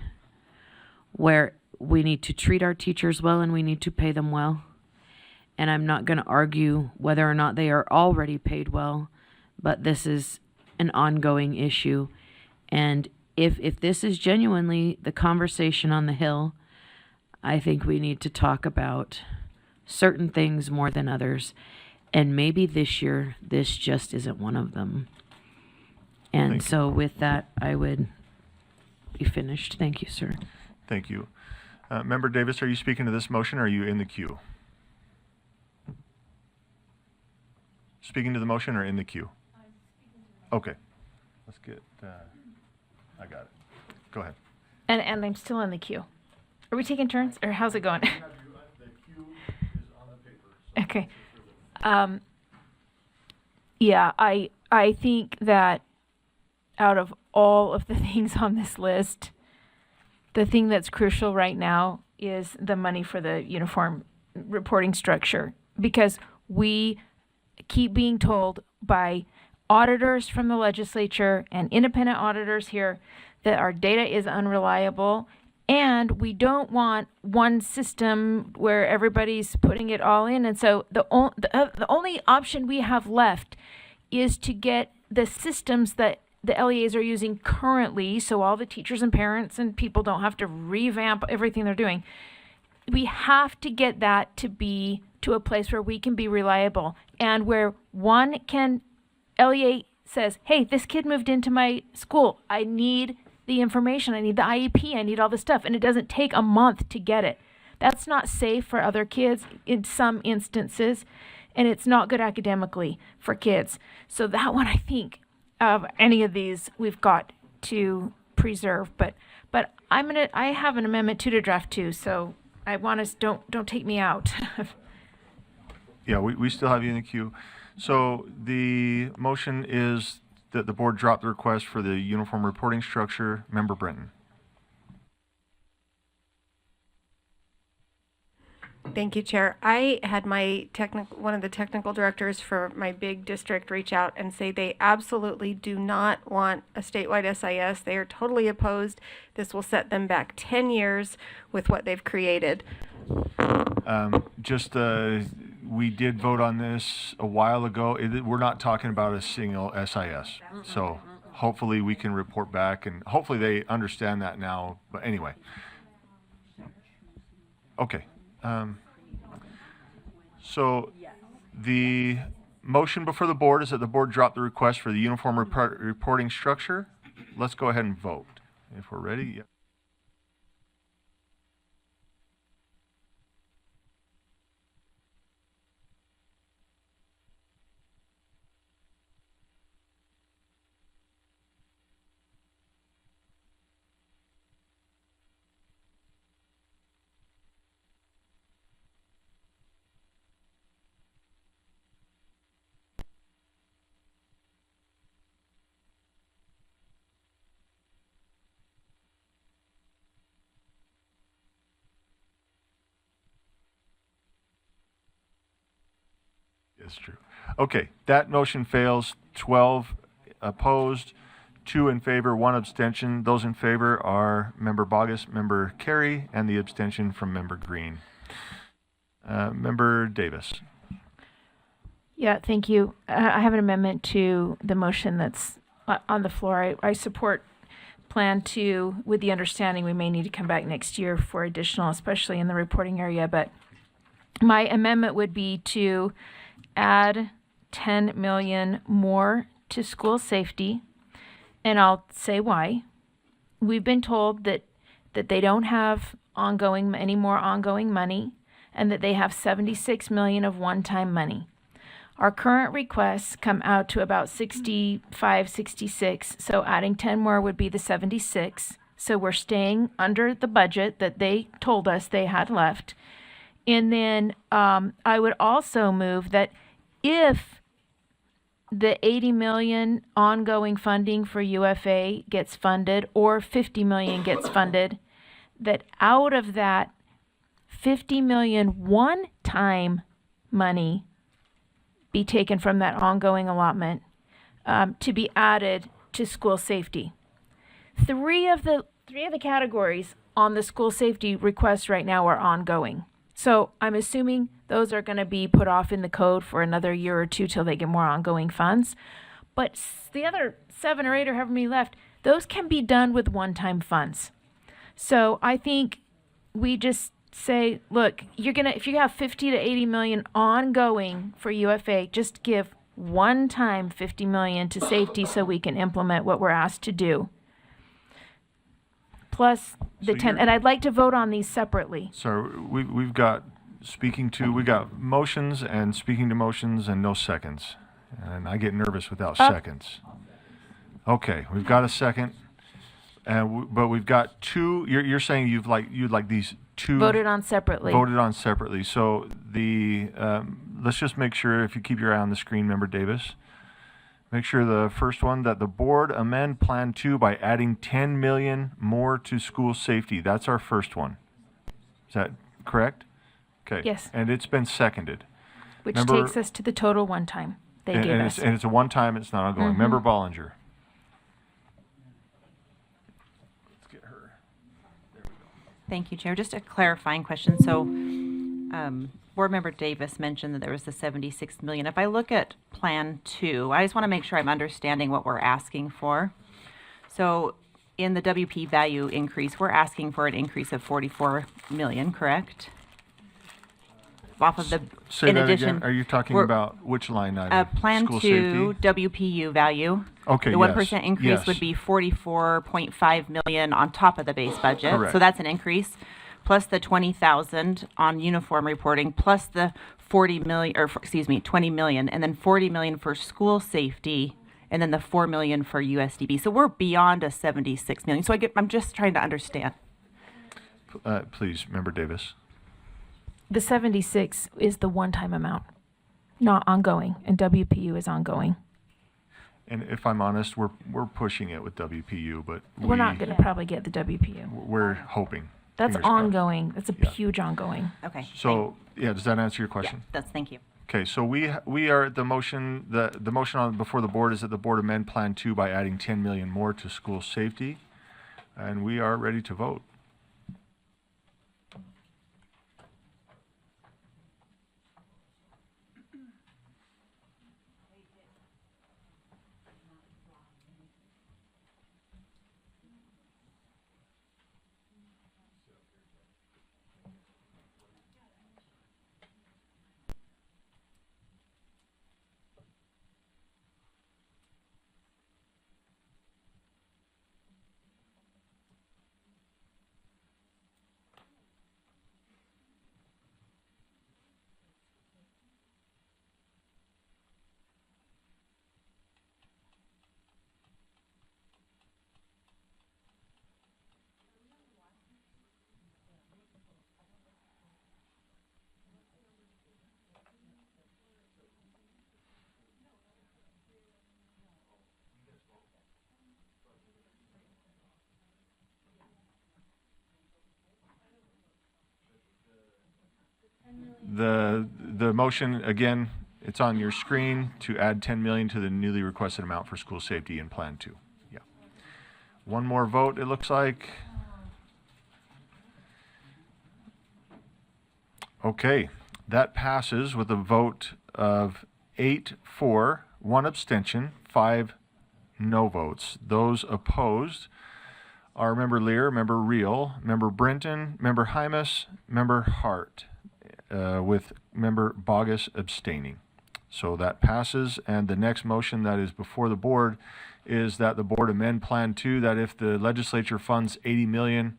where we need to treat our teachers well and we need to pay them well. And I'm not going to argue whether or not they are already paid well, but this is an ongoing issue. And if this is genuinely the conversation on the Hill, I think we need to talk about certain things more than others. And maybe this year, this just isn't one of them. And so with that, I would be finished. Thank you, sir. Thank you. Member Davis, are you speaking to this motion or are you in the queue? Speaking to the motion or in the queue? Okay. Let's get, I got it. Go ahead. And I'm still in the queue. Are we taking turns, or how's it going? Okay. Yeah, I think that out of all of the things on this list, the thing that's crucial right now is the money for the uniform reporting structure, because we keep being told by auditors from the legislature and independent auditors here that our data is unreliable, and we don't want one system where everybody's putting it all in. And so the only option we have left is to get the systems that the LEAs are using currently, so all the teachers and parents and people don't have to revamp everything they're doing. We have to get that to be to a place where we can be reliable, and where one can, LEA says, hey, this kid moved into my school. I need the information. I need the IEP. I need all this stuff. And it doesn't take a month to get it. That's not safe for other kids in some instances, and it's not good academically for kids. So that one, I think, of any of these, we've got to preserve. But I have an amendment 2 to draft 2, so I want us, don't take me out. Yeah, we still have you in the queue. So the motion is that the board drop the request for the uniform reporting structure. Member Brinton. Thank you, Chair. I had my one of the technical directors for my big district reach out and say they absolutely do not want a statewide SIS. They are totally opposed. This will set them back 10 years with what they've created. We did vote on this a while ago. We're not talking about a single SIS. So hopefully we can report back, and hopefully they understand that now. But anyway. Okay. So the motion before the board is that the board drop the request for the uniform reporting structure. Let's go ahead and vote. If we're ready. Yeah. It's true. Okay, that motion fails. 12 opposed, 2 in favor, 1 abstention. Those in favor are Member Bogus, Member Carey, and the abstention from Member Green. Member Davis. Yeah, thank you. I have an amendment to the motion that's on the floor. I support Plan 2 with the understanding we may need to come back next year for additional, especially in the reporting area. But my amendment would be to add 10 million more to school safety, and I'll say why. We've been told that they don't have any more ongoing money, and that they have 76 million of one-time money. Our current requests come out to about 65, 66, so adding 10 more would be the 76. So we're staying under the budget that they told us they had left. And then I would also move that if the 80 million ongoing funding for UFA gets funded, or 50 million gets funded, that out of that 50 million one-time money be taken from that ongoing allotment to be added to school safety. Three of the categories on the school safety request right now are ongoing. So I'm assuming those are going to be put off in the code for another year or two till they get more ongoing funds. But the other 7 or 8 or however many left, those can be done with one-time funds. So I think we just say, look, if you have 50 to 80 million ongoing for UFA, just give one-time 50 million to safety so we can implement what we're asked to do. Plus the 10, and I'd like to vote on these separately. So we've got we got motions and speaking to motions and no seconds. And I get nervous without seconds. Okay, we've got a second. But we've got two, you're saying you'd like these two Voted on separately. voted on separately. So let's just make sure, if you keep your eye on the screen, Member Davis, make sure the first one, that the board amend Plan 2 by adding 10 million more to school safety. That's our first one. Is that correct? Okay. Yes. And it's been seconded. Which Member- takes us to the total one time they and, gave and us. it's a one-time, it's not ongoing. Member Bollinger. Let's get her. Thank you, Chair. Just a clarifying question. So, Board Member Davis mentioned that there was the 76 million. If I look at Plan 2, I just want to make sure I'm understanding what we're asking for. So, in the WP value increase, we're asking for an increase of 44 million, correct? Off of the, Say in that addition, again. Are you talking we're- about which line item? Plan School 2 safety? WPU value. Okay, The yes, 1% increase yes. would be 44.5 million on top of the base budget. Correct. So that's an increase, plus the 20,000 on uniform reporting, plus the 40 million, or excuse me, 20 million, and then 40 million for school safety, and then the 4 million for USDB. So we're beyond a 76 million. So I'm just trying to understand. Please, Member Davis. The 76 is the one-time amount, not ongoing, and WPU is ongoing. And if I'm honest, we're pushing it with WPU, but We're not going to probably get the WPU. we're hoping. That's Fingers crossed. ongoing. That's a Yeah. huge ongoing. Okay. So, yeah, does that answer your question? Thank you. Okay, so we are at the motion, the motion on before the board is that the board amend Plan 2 by adding 10 million more to school safety, and we are ready to vote. The motion, again, it's on your screen, to add 10 million to the newly requested amount for school safety in Plan 2. Yeah. One more vote, it looks like. Okay, that passes with a vote of 8 for, 1 abstention, 5 no votes. Those opposed are Member Lear, Member Reel, Member Brinton, Member Hymas, Member Hart, with Member Bogus abstaining. So that passes, and the next motion that is before the board is that the board amend Plan 2, that if the legislature funds 80 million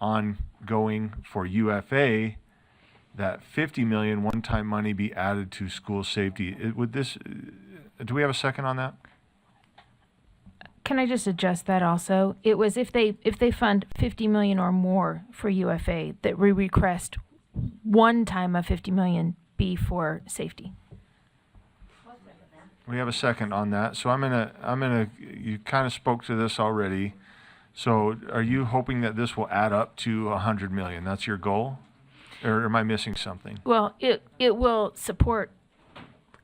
ongoing for UFA, that 50 million one-time money be added to school safety. Do we have a second on that? Can I just adjust that also? It was if they fund 50 million or more for UFA, that we request one time of 50 million be for safety. We have a second on that. So you kind of spoke to this already. So are you hoping that this will add up to 100 million? That's your goal? Or am I missing something? Well, it will support.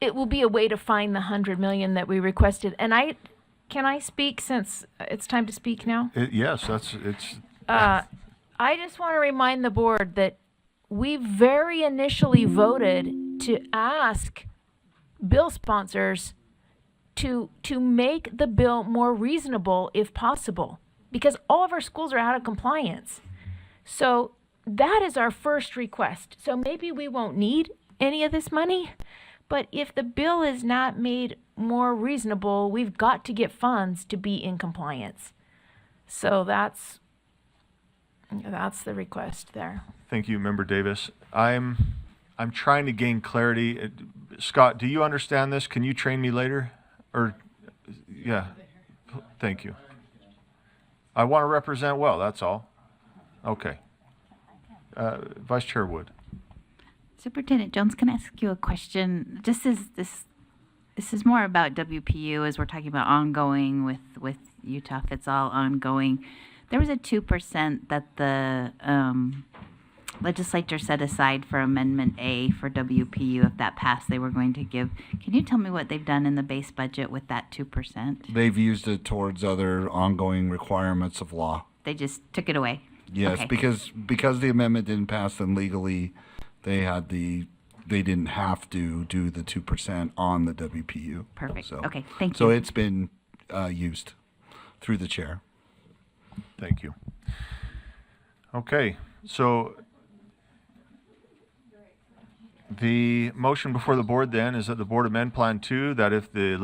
It will be a way to find the 100 million that we requested. And can I speak since it's time to speak now? Yes, I just want to remind the board that we very initially voted to ask bill sponsors to make the bill more reasonable if possible, because all of our schools are out of compliance. So that is our first request. So maybe we won't need any of this money, but if the bill is not made more reasonable, we've got to get funds to be in compliance. So that's the request there. Thank you, Member Davis. I'm I'm trying to gain clarity. Scott, do you understand this? Can you train me later? Or, yeah, thank you. I want to represent well, that's all. Okay. Vice Chair Wood. Superintendent Jones, can I ask you a question? This is more about WPU as we're talking about ongoing with Utah. If it's all ongoing, there was a 2% that the legislature set aside for Amendment A for WPU. If that passed, they were going to give. Can you tell me what they've done in the base budget with that 2%? They've used it towards other ongoing requirements of law. They just took it away. Yes, Okay. because the amendment didn't pass, then legally they didn't have to do the 2% on the WPU. Perfect. So, Okay, thank So you. it's been used through the chair. Thank you. Okay, so the motion before the board then is that the board amend Plan 2, that if the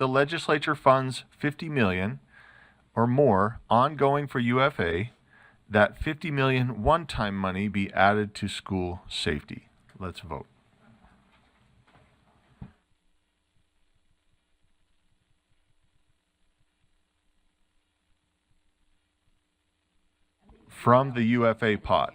legislature funds 50 million or more ongoing for UFA, that 50 million one-time money be added to school safety. Let's vote. From the UFA pot.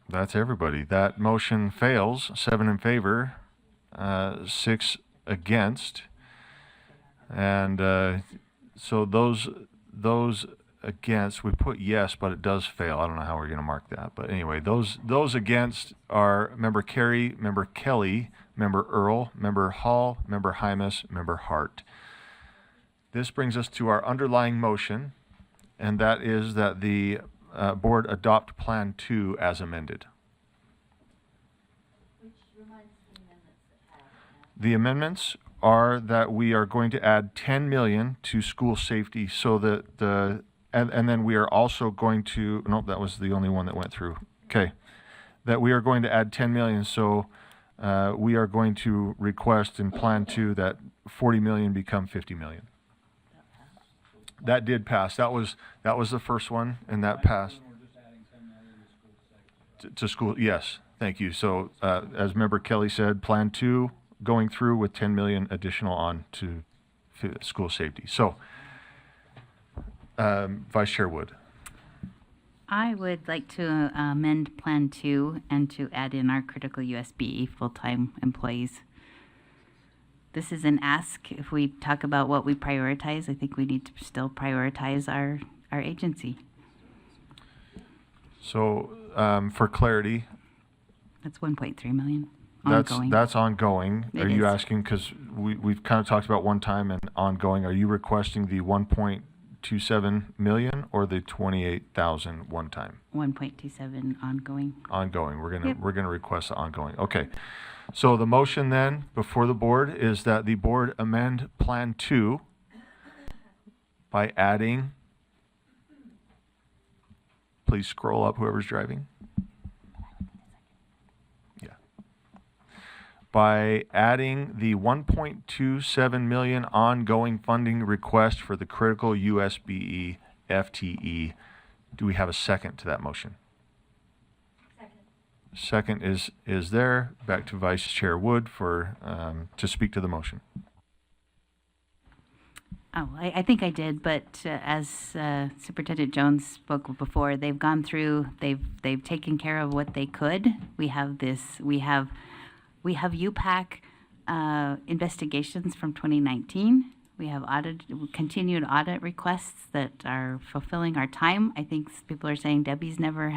That's everybody. That motion fails. 7 in favor, 6 against. And so those against, we put yes, but it does fail. I don't know how we're going to mark that. But anyway, those against are Member Carey, Member Kelly, Member Earl, Member Hall, Member Hymas, Member Hart. This brings us to our underlying motion, and that is that the board adopt Plan 2 as amended. The amendments are that we are going to add 10 million to school safety so that and then we are also going to, nope, that was the only one that went through. Okay. That we are going to add 10 million. So we are going to request in Plan 2 that 40 million become 50 million. That did pass. That was the first one, and that passed. To school, yes, thank you. So as Member Kelly said, Plan 2 going through with 10 million additional on to school safety. So Vice Chair Wood. I would like to amend Plan 2 and to add in our critical USB full-time employees. This is an ask. If we talk about what we prioritize, I think we need to still prioritize our agency. So for clarity, That's 1.3 million ongoing. that's ongoing. It Are you is. asking, because we've kind of talked about one time and ongoing, are you requesting the 1.27 million or the 28,000 one time? 1.27 ongoing. Ongoing. We're Yep. gonna request the ongoing. Okay. So the motion then before the board is that the board amend Plan 2 by adding, please scroll up whoever's driving. Yeah. By adding the 1.27 million ongoing funding request for the critical USBE FTE. Do we have a second to that motion? Second is there. Back to Vice Chair Wood for to speak to the motion. Oh, I think I did, but as Superintendent Jones spoke before, they've gone through, they've taken care of what they could. We have UPAC investigations from 2019. We have continued audit requests that are fulfilling our time. I think people are saying Debbie's never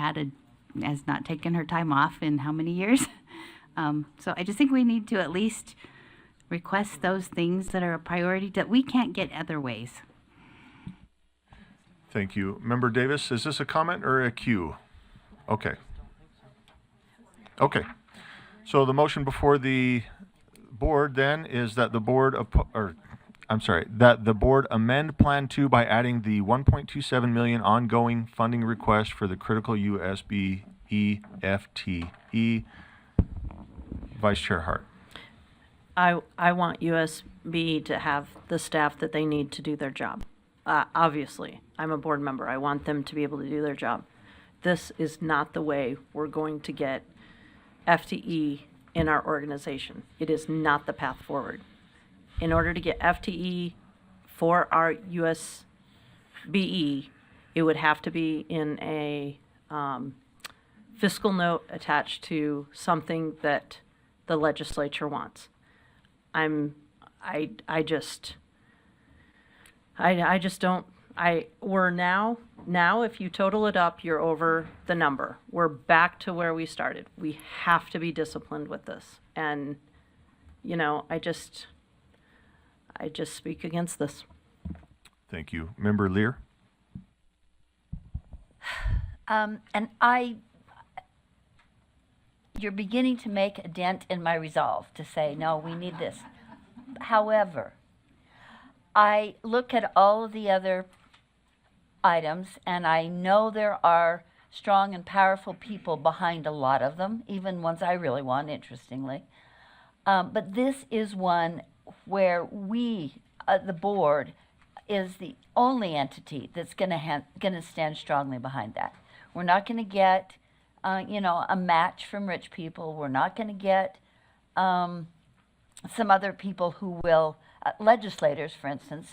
has not taken her time off in how many years? So I just think we need to at least request those things that are a priority that we can't get other ways. Thank you. Member Davis, is this a comment or a cue? Okay. Okay. So the motion before the board then is that the board, that the board amend Plan 2 by adding the 1.27 million ongoing funding request for the critical USB EFTE. Vice Chair Hart. I want USB to have the staff that they need to do their job. Obviously, I'm a board member. I want them to be able to do their job. This is not the way we're going to get FTE in our organization. It is not the path forward. In order to get FTE for our USBE, it would have to be in a fiscal note attached to something that the legislature wants. We're now, if you total it up, you're over the number. We're back to where we started. We have to be disciplined with this. And, I just speak against this. Thank you. Member Lear? You're beginning to make a dent in my resolve to say, no, we need this. However, I look at all of the other items, and I know there are strong and powerful people behind a lot of them, even ones I really want, interestingly. But this is one where we, the board, is the only entity that's going to stand strongly behind that. We're not going to get, a match from rich people. We're not going to get some other people who will, legislators, for instance,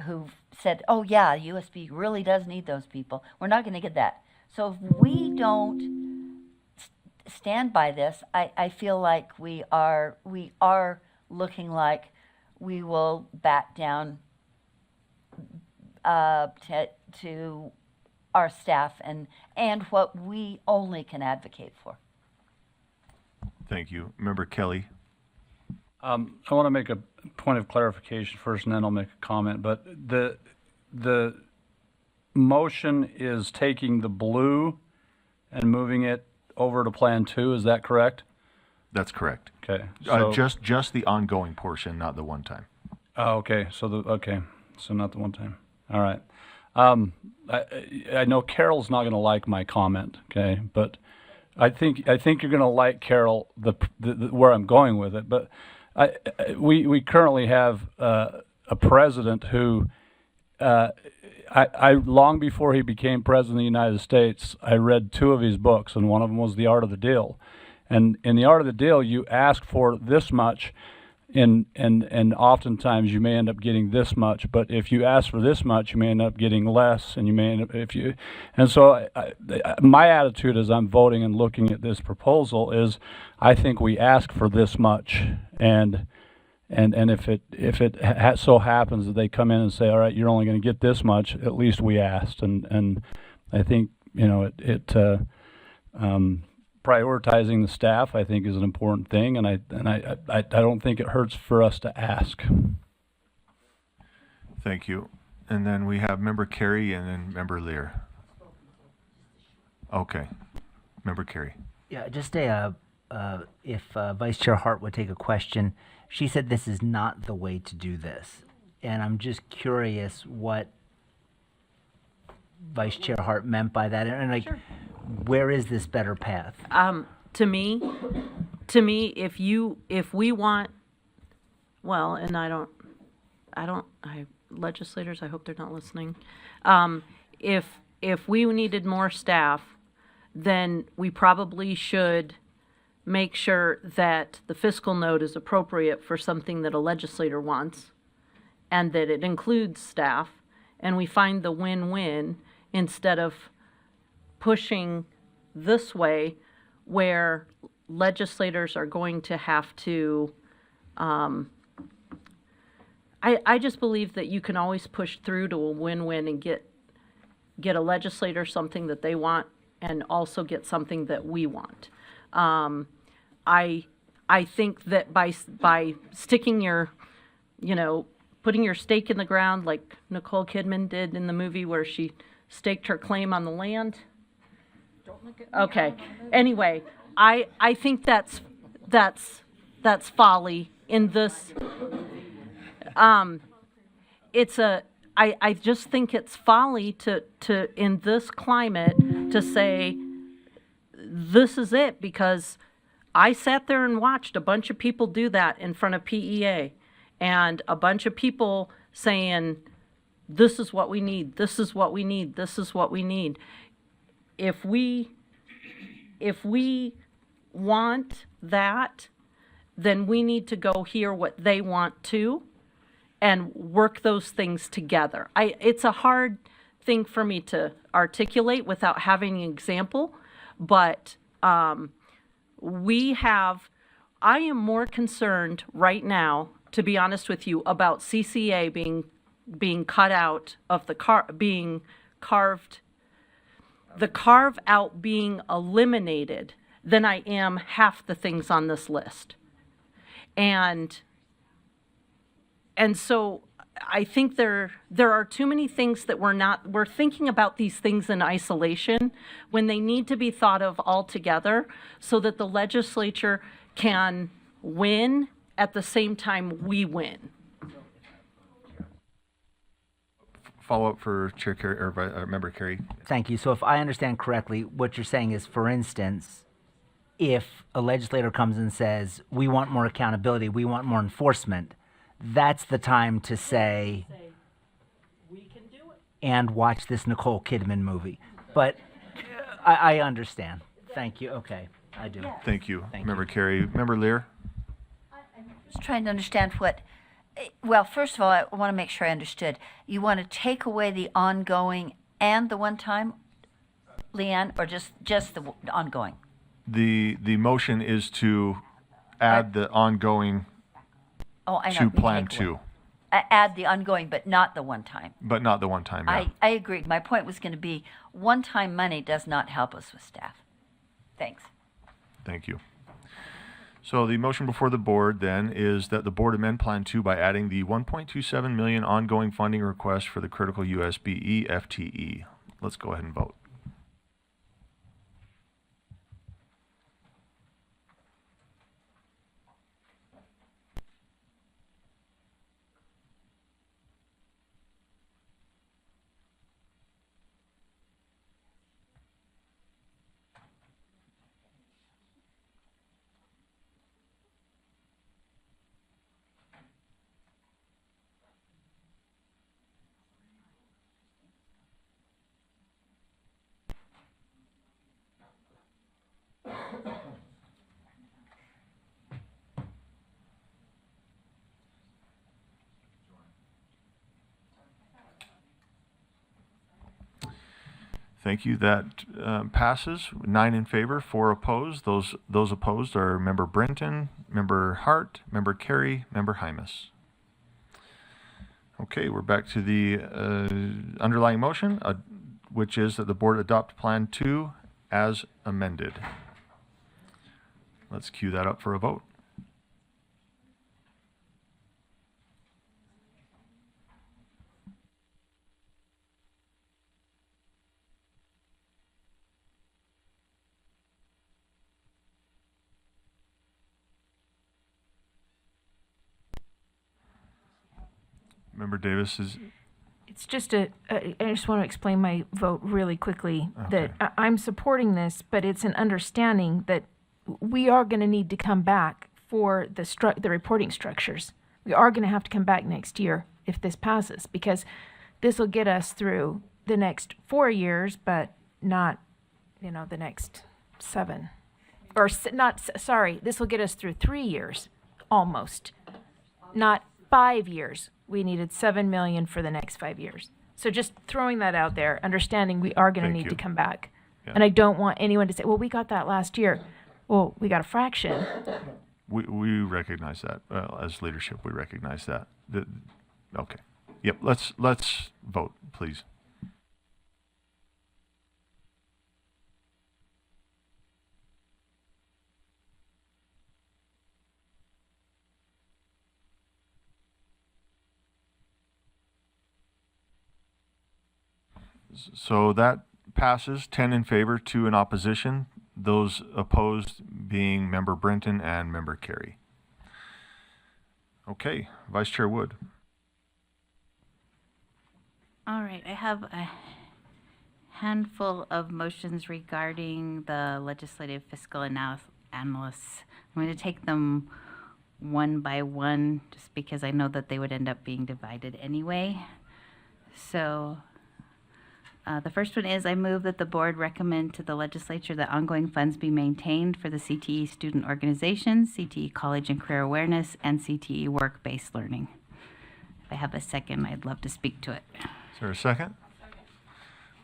who've said, oh yeah, USB really does need those people. We're not going to get that. So if we don't stand by this, I feel like we are looking like we will back down to our staff and what we only can advocate for. Thank you. Member Kelly? I want to make a point of clarification first, and then I'll make a comment. But the motion is taking the blue and moving it over to Plan 2. Is that correct? That's correct. Okay. So, Just the ongoing portion, not the one time. oh, okay. So not the one time. All right. I know Carol's not going to like my comment. Okay, but I think you're going to like, Carol, the where I'm going with it. But we currently have a president who I long before he became president of the United States, I read 2 of his books, and one of them was The Art of the Deal. And in The Art of the Deal, you ask for this much, and oftentimes you may end up getting this much. But if you ask for this much, you may end up getting less, and you may end up And so my attitude as I'm voting and looking at this proposal is, I think we ask for this much, and if it so happens that they come in and say, all right, you're only going to get this much, at least we asked, and I think prioritizing the staff, I think, is an important thing, and I don't think it hurts for us to ask. Thank you. And then we have Member Carey and then Member Lear. Okay. Member Carey. Yeah, just if Vice Chair Hart would take a question. She said this is not the way to do this. And I'm just curious what Vice Chair Hart meant by that. And Sure. Where is this better path? To me, if we want, well, and legislators, I hope they're not listening. If we needed more staff, then we probably should make sure that the fiscal note is appropriate for something that a legislator wants, and that it includes staff, and we find the win-win instead of pushing this way where legislators are going to have to, I just believe that you can always push through to a win-win and get a legislator something that they want and also get something that we want. I think that by sticking your, putting your stake in the ground like Nicole Kidman did in the movie where she staked her claim on the land. Okay. Anyway, I think that's folly in this. I just think it's folly to in this climate to say this is it, because I sat there and watched a bunch of people do that in front of PEA, and a bunch of people saying, this is what we need, this is what we need, this is what we need. If we want that, then we need to go hear what they want too and work those things together. It's a hard thing for me to articulate without having an example, but I am more concerned right now, to be honest with you, about CCA being cut out of being carved, the carve out being eliminated, than I am half the things on this list. And so I think there are too many things that we're thinking about these things in isolation when they need to be thought of all together so that the legislature can win at the same time we win. Follow up for Chair Carey, or Member Carey. Thank you. So if I understand correctly, what you're saying is, for instance, if a legislator comes and says, we want more accountability, we want more enforcement, that's the time to say, we can do it, and watch this Nicole Kidman movie. But I understand. Thank you. Okay, I do. Thank you, Thank Member Carey. Member Lear? I'm just trying to understand well, first of all, I want to make sure I understood. You want to take away the ongoing and the one-time, Leanne, or just the ongoing? The motion is to add the ongoing Oh, I know. to you Plan take away. 2, Add the ongoing, but not the one-time. but not the one-time. Yeah. I agree. My point was going to be, one-time money does not help us with staff. Thanks. Thank you. So the motion before the board then is that the board amend Plan 2 by adding the 1.27 million ongoing funding request for the critical USB FTE. Let's go ahead and vote. Thank you. That passes. 9 in favor, 4 opposed. Those opposed are Member Brenton, Member Hart, Member Carey, Member Hymas. Okay, we're back to the underlying motion, which is that the board adopt Plan 2 as amended. Let's cue that up for a vote. Member Davis is. It's just I just want to explain my vote really quickly. Okay. That I'm supporting this, but it's an understanding that we are going to need to come back for the reporting structures. We are going to have to come back next year if this passes, because this will get us through the next 4 years, but not, the next 7. Or sorry, this will get us through 3 years, almost, not 5 years. We needed $7 million for the next 5 years. So just throwing that out there, understanding we are going to Thank need you. to come back. Yeah. And I don't want anyone to say, well, we got that last year. Well, we got a fraction. We recognize that. As leadership, we recognize that. Okay. Yep. Let's vote, please. So that passes 10 in favor, 2 in opposition. Those opposed being Member Brenton and Member Carey. Okay, Vice Chair Wood. All right, I have a handful of motions regarding the legislative fiscal analysts. I'm going to take them one by one, just because I know that they would end up being divided anyway. So the first one is, I move that the board recommend to the legislature that ongoing funds be maintained for the CTE student organizations, CTE college and career awareness, and CTE work-based learning. If I have a second, I'd love to speak to it. Is there a second?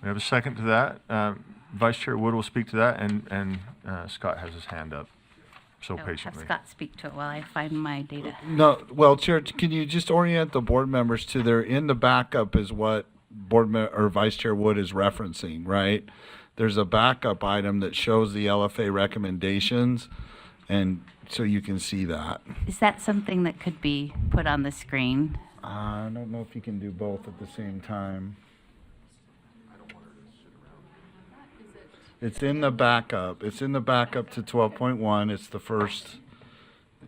We have a second to that. Vice Chair Wood will speak to that, and Scott has his hand up so I will have patiently. Scott speak to it while I find my data. No, well, Chair, can you just orient the board members to their, in the backup is what or Vice Chair Wood is referencing, right? There's a backup item that shows the LFA recommendations, and so you can see that. Is that something that could be put on the screen? I don't know if you can do both at the same time. It's in the backup. It's in the backup to 12.1. It's the first,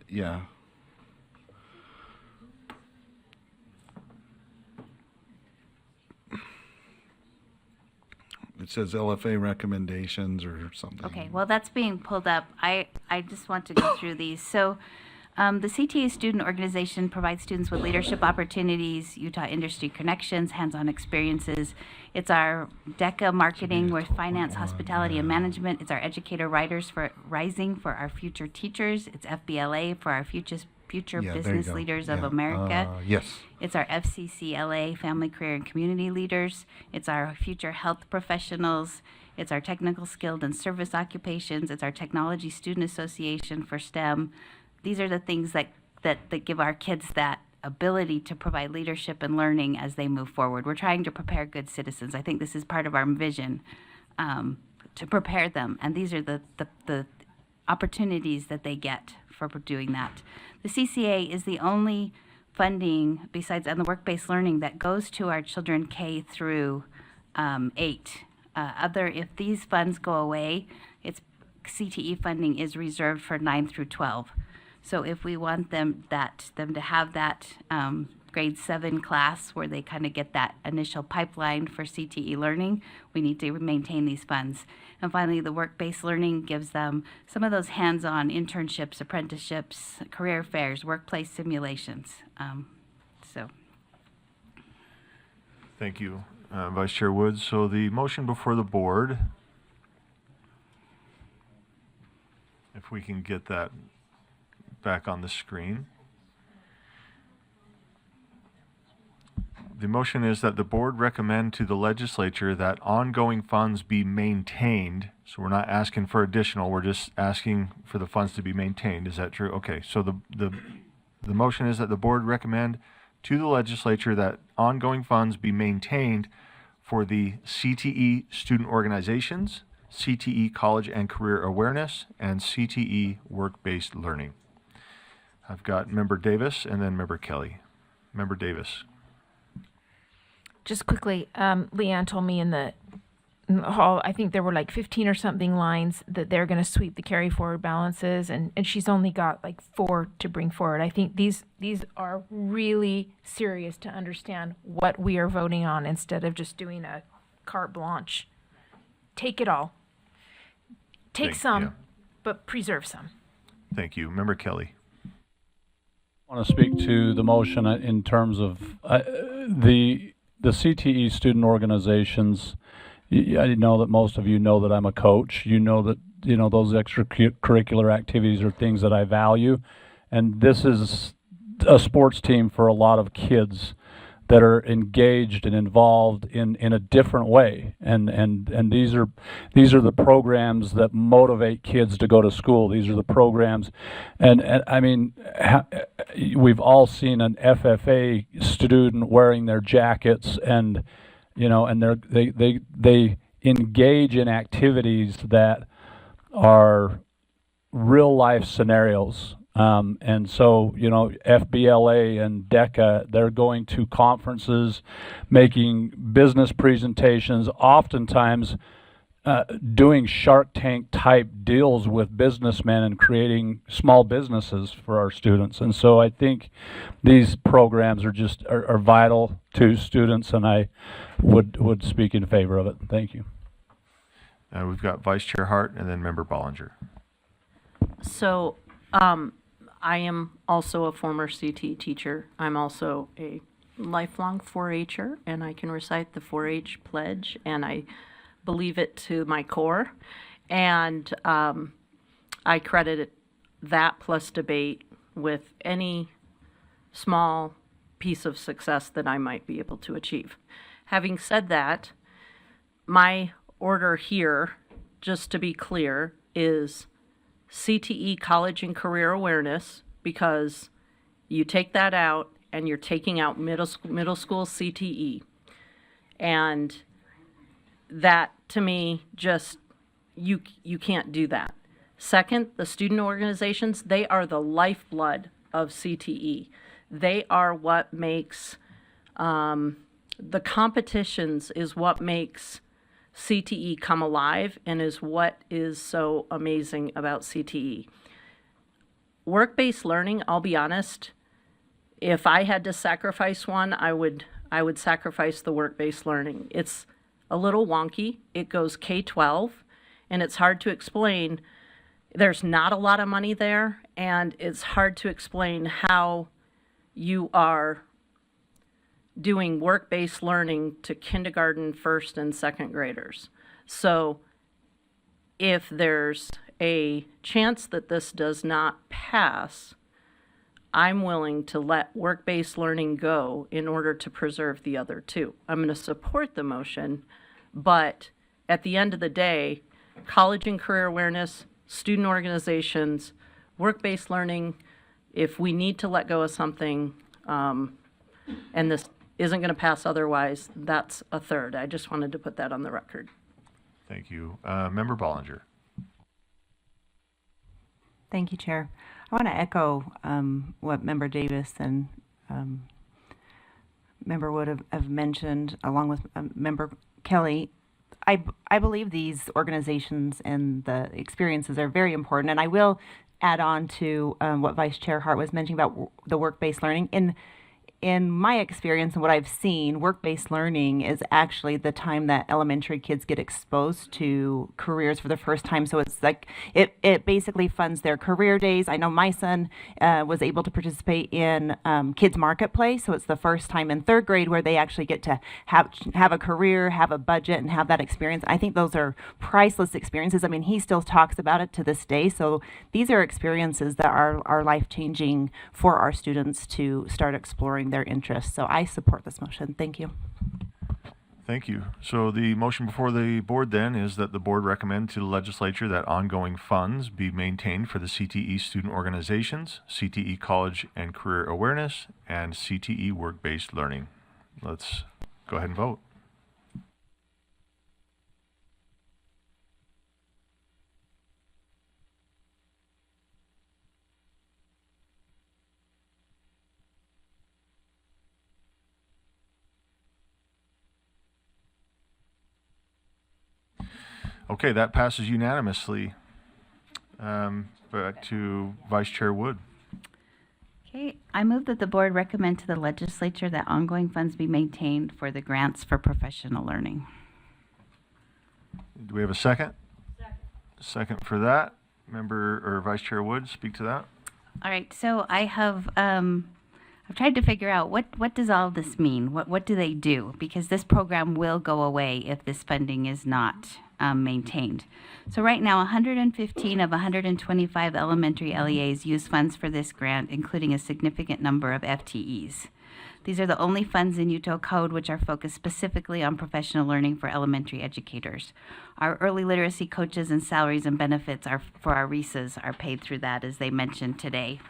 yeah. It says LFA recommendations or something. Okay, well, that's being pulled up. I just want to go through these. So the CTE student organization provides students with leadership opportunities, Utah industry connections, hands-on experiences. It's our DECA marketing with finance, hospitality, and management. It's our educator writers for Rising for our future teachers. It's FBLA for our future Yeah, there you business go. leaders of Yeah. America. Yes. It's our FCCLA, Family, Career, and Community Leaders. It's our future health professionals. It's our technical skilled and service occupations. It's our Technology Student Association for STEM. These are the things that give our kids that ability to provide leadership and learning as they move forward. We're trying to prepare good citizens. I think this is part of our vision, to prepare them. And these are the opportunities that they get for doing that. The CCA is the only funding, besides on the work-based learning, that goes to our children K through 8. If these funds go away, it's CTE funding is reserved for 9 through 12. So if we want them to have that grade 7 class where they kind of get that initial pipeline for CTE learning, we need to maintain these funds. And finally, the work-based learning gives them some of those hands-on internships, apprenticeships, career fairs, workplace simulations. Thank you, Vice Chair Wood. So the motion before the board, if we can get that back on the screen. The motion is that the board recommend to the legislature that ongoing funds be maintained. So we're not asking for additional, we're just asking for the funds to be maintained. Is that true? Okay, so the motion is that the board recommend to the legislature that ongoing funds be maintained for the CTE student organizations, CTE college and career awareness, and CTE work-based learning. I've got Member Davis and then Member Kelly. Member Davis. Just quickly, Leanne told me in the hall, I think there were like 15 or something lines that they're going to sweep the carry forward balances, and she's only got like 4 to bring forward. I think these are really serious to understand what we are voting on instead of just doing a carte blanche. Take it all. Take some, but preserve some. Thank you. Member Kelly. I want to speak to the motion in terms of the CTE student organizations. I know that most of you know that I'm a coach. You know that those extracurricular activities are things that I value, and this is a sports team for a lot of kids that are engaged and involved in a different way, and these are the programs that motivate kids to go to school. These are the programs, and I mean, we've all seen an FFA student wearing their jackets, and they engage in activities that are real life scenarios And so, you know, FBLA and DECA, they're going to conferences, making business presentations, oftentimes doing Shark Tank type deals with businessmen and creating small businesses for our students. And so I think these programs are vital to students, and I would speak in favor of it. Thank you. We've got Vice Chair Hart and then Member Bollinger. So, I am also a former CTE teacher. I'm also a lifelong 4-H'er, and I can recite the 4-H pledge, and I believe it to my core. And I credit that plus debate with any small piece of success that I might be able to achieve. Having said that, my order here, just to be clear, is CTE College and Career Awareness, because you take that out and you're taking out middle school CTE. And that, to me, just, you can't do that. Second, the student organizations, they are the lifeblood of CTE. They are what makes, the competitions is what makes CTE come alive and is what is so amazing about CTE. Work-based learning, I'll be honest, if I had to sacrifice one, I would sacrifice the work-based learning. It's a little wonky. It goes K-12, and it's hard to explain. There's not a lot of money there, and it's hard to explain how you are doing work-based learning to kindergarten, first and second graders. So if there's a chance that this does not pass, I'm willing to let work-based learning go in order to preserve the other two. I'm going to support the motion, but at the end of the day, college and career awareness, student organizations, work-based learning, if we need to let go of something, and this isn't going to pass otherwise, that's a third. I just wanted to put that on the record. Thank you. Member Bollinger. Thank you, Chair. I want to echo what Member Davis and Member Wood have mentioned, along with Member Kelly. I believe these organizations and the experiences are very important, and I will add on to what Vice Chair Hart was mentioning about the work-based learning. In my experience and what I've seen, work-based learning is actually the time that elementary kids get exposed to careers for the first time. So it's like, it basically funds their career days. I know my son was able to participate in Kids Marketplace. So it's the first time in third grade where they actually get to have a career, have a budget, and have that experience. I think those are priceless experiences. I mean, he still talks about it to this day. So these are experiences that are life-changing for our students to start exploring their interests. So I support this motion. Thank you. Thank you. So the motion before the board then is that the board recommend to the legislature that ongoing funds be maintained for the CTE student organizations, CTE College and Career Awareness, and CTE work-based learning. Let's go ahead and vote. Okay, that passes unanimously. Back to Vice Chair Wood. Okay, I move that the board recommend to the legislature that ongoing funds be maintained for the grants for professional learning. Do we have a second? Second for that. Member or Vice Chair Wood, speak to that. All right, so I have I've tried to figure out what does all this mean? What do they do? Because this program will go away if this funding is not maintained. So right now, 115 of 125 elementary LEAs use funds for this grant, including a significant number of FTEs. These are the only funds in Utah Code which are focused specifically on professional learning for elementary educators. Our early literacy coaches and salaries and benefits for our RESAs are paid through that, as they mentioned today.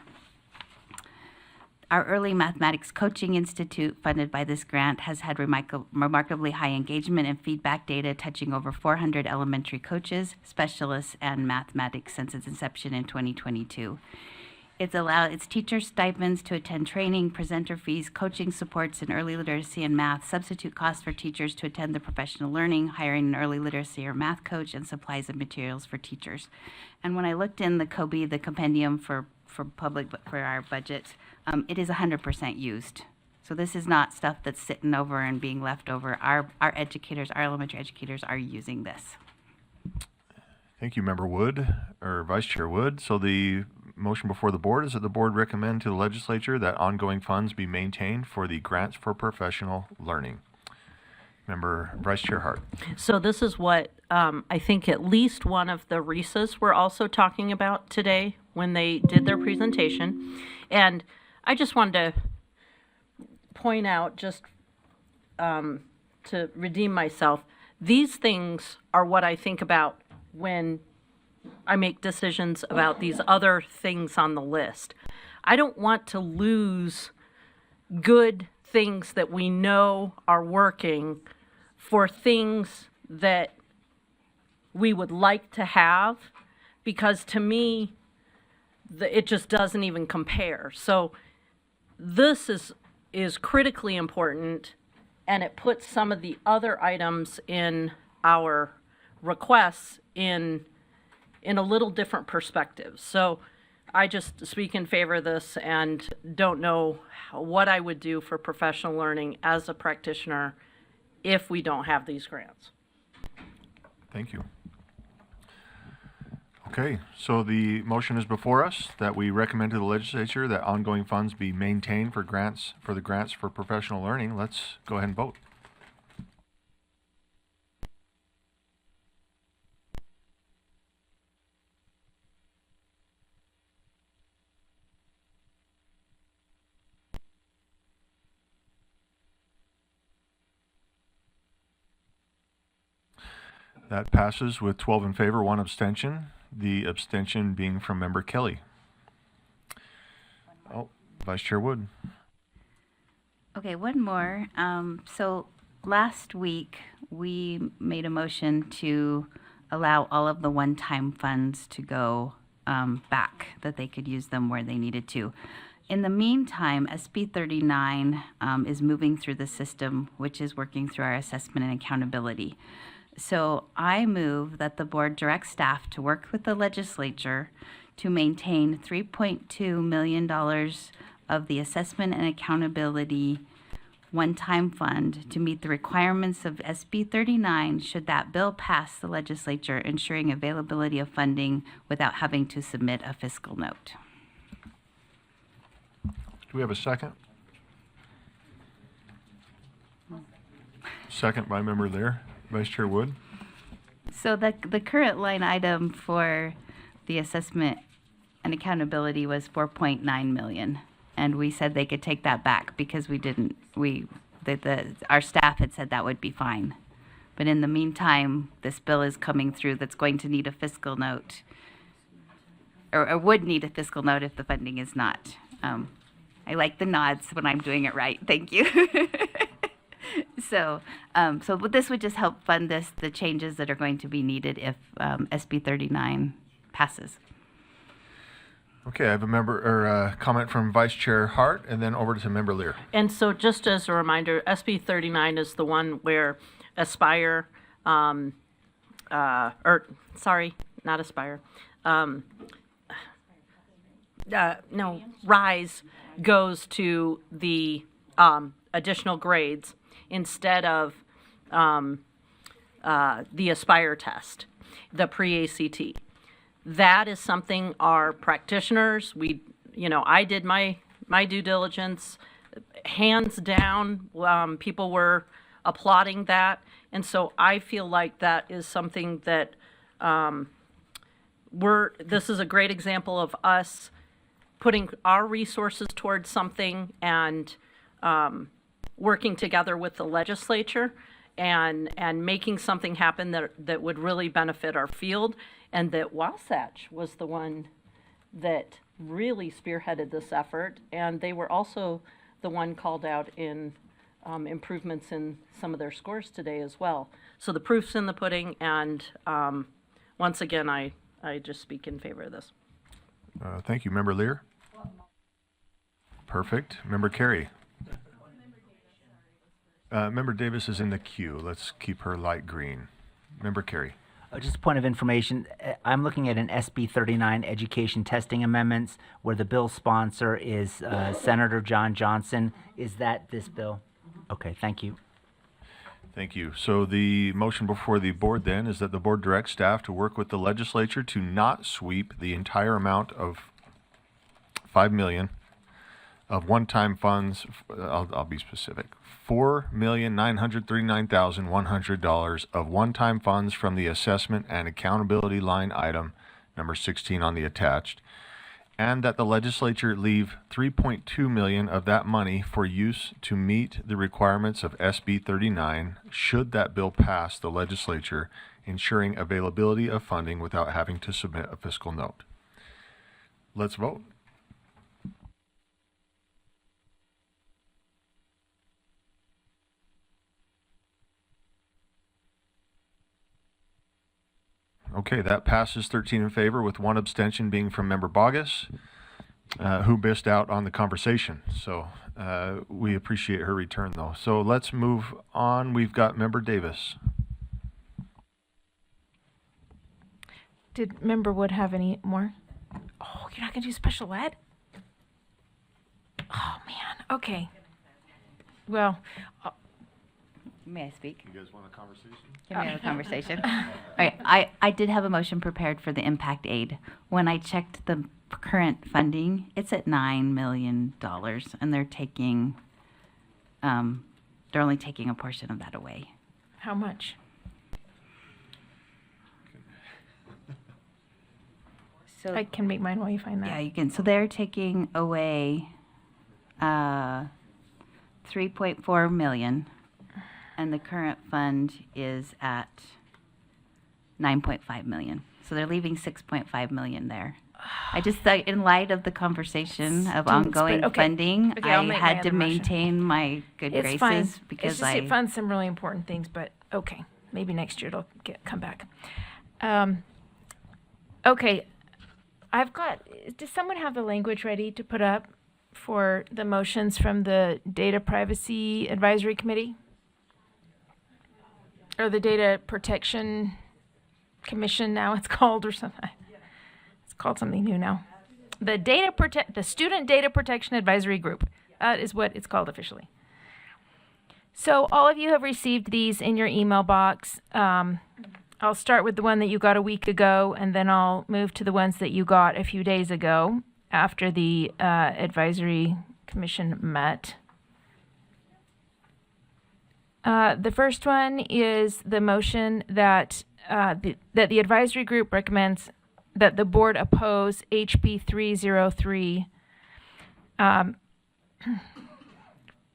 Our Early Mathematics Coaching Institute, funded by this grant, has had remarkably high engagement and feedback data, touching over 400 elementary coaches, specialists, and mathematics since its inception in 2022. It's teacher stipends to attend training, presenter fees, coaching supports in early literacy and math, substitute costs for teachers to attend the professional learning, hiring an early literacy or math coach, and supplies and materials for teachers. And when I looked in the COBE, the compendium for our budget, it is 100% used. So this is not stuff that's sitting over and being left over. Our educators, our elementary educators are using this. Thank you, Member Wood, or Vice Chair Wood. So the motion before the board is that the board recommend to the legislature that ongoing funds be maintained for the grants for professional learning. Member Vice Chair Hart. So this is what I think at least one of the RESAs were also talking about today when they did their presentation. And I just wanted to point out, just to redeem myself, these things are what I think about when I make decisions about these other things on the list. I don't want to lose good things that we know are working for things that we would like to have, because to me, it just doesn't even compare. So this is critically important, and it puts some of the other items in our requests in a little different perspective. So I just speak in favor of this and don't know what I would do for professional learning as a practitioner if we don't have these grants. Thank you. Okay, so the motion is before us that we recommend to the legislature that ongoing funds be maintained for the grants for professional learning. Let's go ahead and vote. That passes with 12 in favor, 1 abstention, the abstention being from Member Kelly. Oh, Vice Chair Wood. Okay, one more. So last week, we made a motion to allow all of the one-time funds to go back, that they could use them where they needed to. In the meantime, SB 39 is moving through the system, which is working through our assessment and accountability. So I move that the board direct staff to work with the legislature to maintain $3.2 million of the assessment and accountability one-time fund to meet the requirements of SB 39 should that bill pass the legislature, ensuring availability of funding without having to submit a fiscal note. Do we have a second? Second by Member Lear. Vice Chair Wood. So the current line item for the assessment and accountability was 4.9 million, and we said they could take that back because our staff had said that would be fine. But in the meantime, this bill is coming through that's going to need a fiscal note, or would need a fiscal note if the funding is not. I like the nods when I'm doing it right. Thank you. So this would just help fund the changes that are going to be needed if SB 39 passes. Okay, I have a comment from Vice Chair Hart, and then over to Member Lear. And so just as a reminder, SB 39 is the one where Aspire, sorry, not Aspire, RISE goes to the additional grades instead of the Aspire test, the pre-ACT. That is something our practitioners, I did my due diligence, hands down, people were applauding that. And so I feel like that is something that this is a great example of us putting our resources towards something and working together with the legislature and making something happen that would really benefit our field, and that Wasatch was the one that really spearheaded this effort, and they were also the one called out in improvements in some of their scores today as well. So the proof's in the pudding, and once again, I just speak in favor of this. Thank you. Member Lear. Perfect. Member Carey. Member Davis is in the queue. Let's keep her light green. Member Carey. Just a point of information, I'm looking at an SB 39 education testing amendments where the bill sponsor is Senator John Johnson. Is that this bill? Okay, thank you. Thank you. So the motion before the board then is that the board directs staff to work with the legislature to not sweep the entire amount of $5 million of one-time funds. I'll be specific. $4,939,100 of one-time funds from the assessment and accountability line item number 16 on the attached, and that the legislature leave $3.2 million of that money for use to meet the requirements of SB 39 should that bill pass the legislature, ensuring availability of funding without having to submit a fiscal note. Let's vote. Okay, that passes 13 in favor with one abstention being from Member Bogus, who missed out on the conversation. So we appreciate her return though. So let's move on. We've got Member Davis. Did Member Wood have any more? Oh, you're not going to do special ed? Oh, man. Okay. Well, May I speak? You guys want a conversation? Can we have a conversation? All right, I did have a motion prepared for the impact aid. When I checked the current funding, it's at $9 million, and they're taking, they're only taking a portion of that away. how much? So I can make mine while you find that. yeah, you can. So they're taking away 3.4 million, and the current fund is at 9.5 million. So they're leaving 6.5 million there. I just thought, in light of the conversation of ongoing funding, Okay, I'll I make my had to other motion. maintain my good It's graces fine. because It's just, it funds some really important things, but okay, maybe next year it'll come back. Okay, I've got, does someone have the language ready to put up for the motions from the Data Privacy Advisory Committee? Or the Data Protection Commission now it's called, or something. It's called something new now. The Student Data Protection Advisory Group. That is what it's called officially. So all of you have received these in your email box. I'll start with the one that you got a week ago, and then I'll move to the ones that you got a few days ago after the advisory commission met. The first one is the motion that that the advisory group recommends that the board oppose HB 303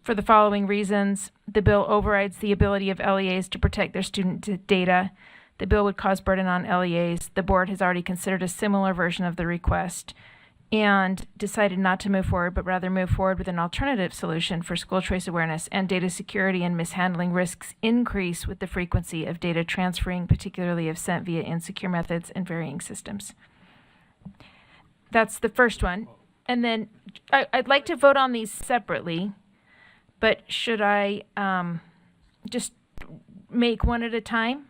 for the following reasons. The bill overrides the ability of LEAs to protect their student data. The bill would cause burden on LEAs. The board has already considered a similar version of the request and decided not to move forward, but rather move forward with an alternative solution for school choice awareness and data security and mishandling risks increase with the frequency of data transferring, particularly if sent via insecure methods and varying systems. That's the first one. And then I'd like to vote on these separately, but should I just make one at a time?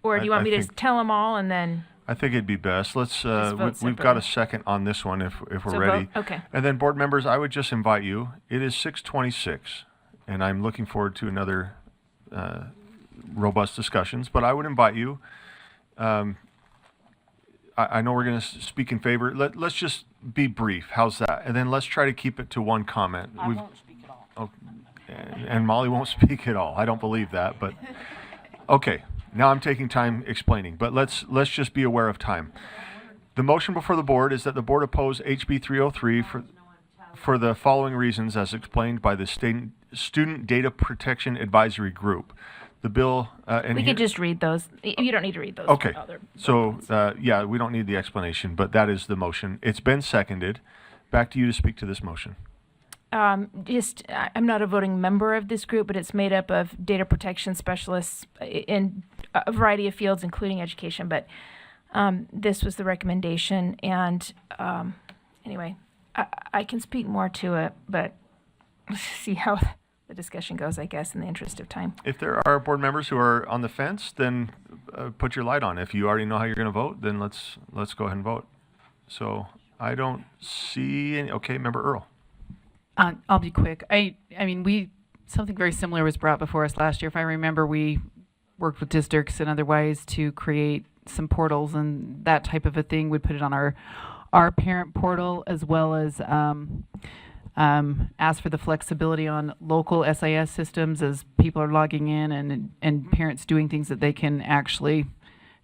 Or do you want me to just tell them all and then? I think it'd be best. Let's, vote we've got a separately. second on this one if we're So ready. vote? Okay. And then board members, I would just invite you. It is 6:26, and I'm looking forward to another robust discussions, but I would invite you. I know we're going to speak in favor. Let's just be brief. How's that? And then let's try to keep it to one comment. I won't speak at all. And Molly won't speak at all. I don't believe that, but okay. Now I'm taking time explaining, but let's just be aware of time. The motion before the board is that the board oppose HB 303 for the following reasons as explained by the Student Data Protection Advisory Group. The bill We could just read those. You don't need to read those. Okay. Other So yeah, we don't need the explanation, but that is the motion. It's been seconded. Back to you to speak to this motion. I'm not a voting member of this group, but it's made up of data protection specialists in a variety of fields, including education. But this was the recommendation. And anyway, I can speak more to it, but see how the discussion goes, I guess, in the interest of time. If there are board members who are on the fence, then put your light on. If you already know how you're going to vote, then let's go ahead and vote. So I don't see any. Okay, Member Earl. I'll be quick. I mean, something very similar was brought before us last year. If I remember, we worked with districts and otherwise to create some portals and that type of a thing. We'd put it on our parent portal, as well as ask for the flexibility on local SIS systems as people are logging in and parents doing things that they can actually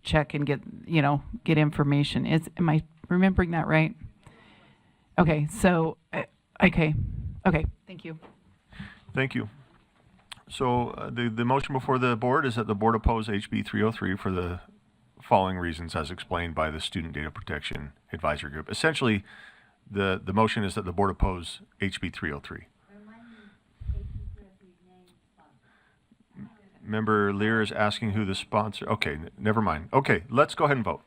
check and get information. Am I remembering that right? Okay, so okay, thank you. Thank you. So the motion before the board is that the board oppose HB 303 for the following reasons as explained by the Student Data Protection Advisory Group. Essentially, the motion is that the board oppose HB 303. Member Lear is asking who the sponsor. Okay, never mind. Okay, let's go ahead and vote.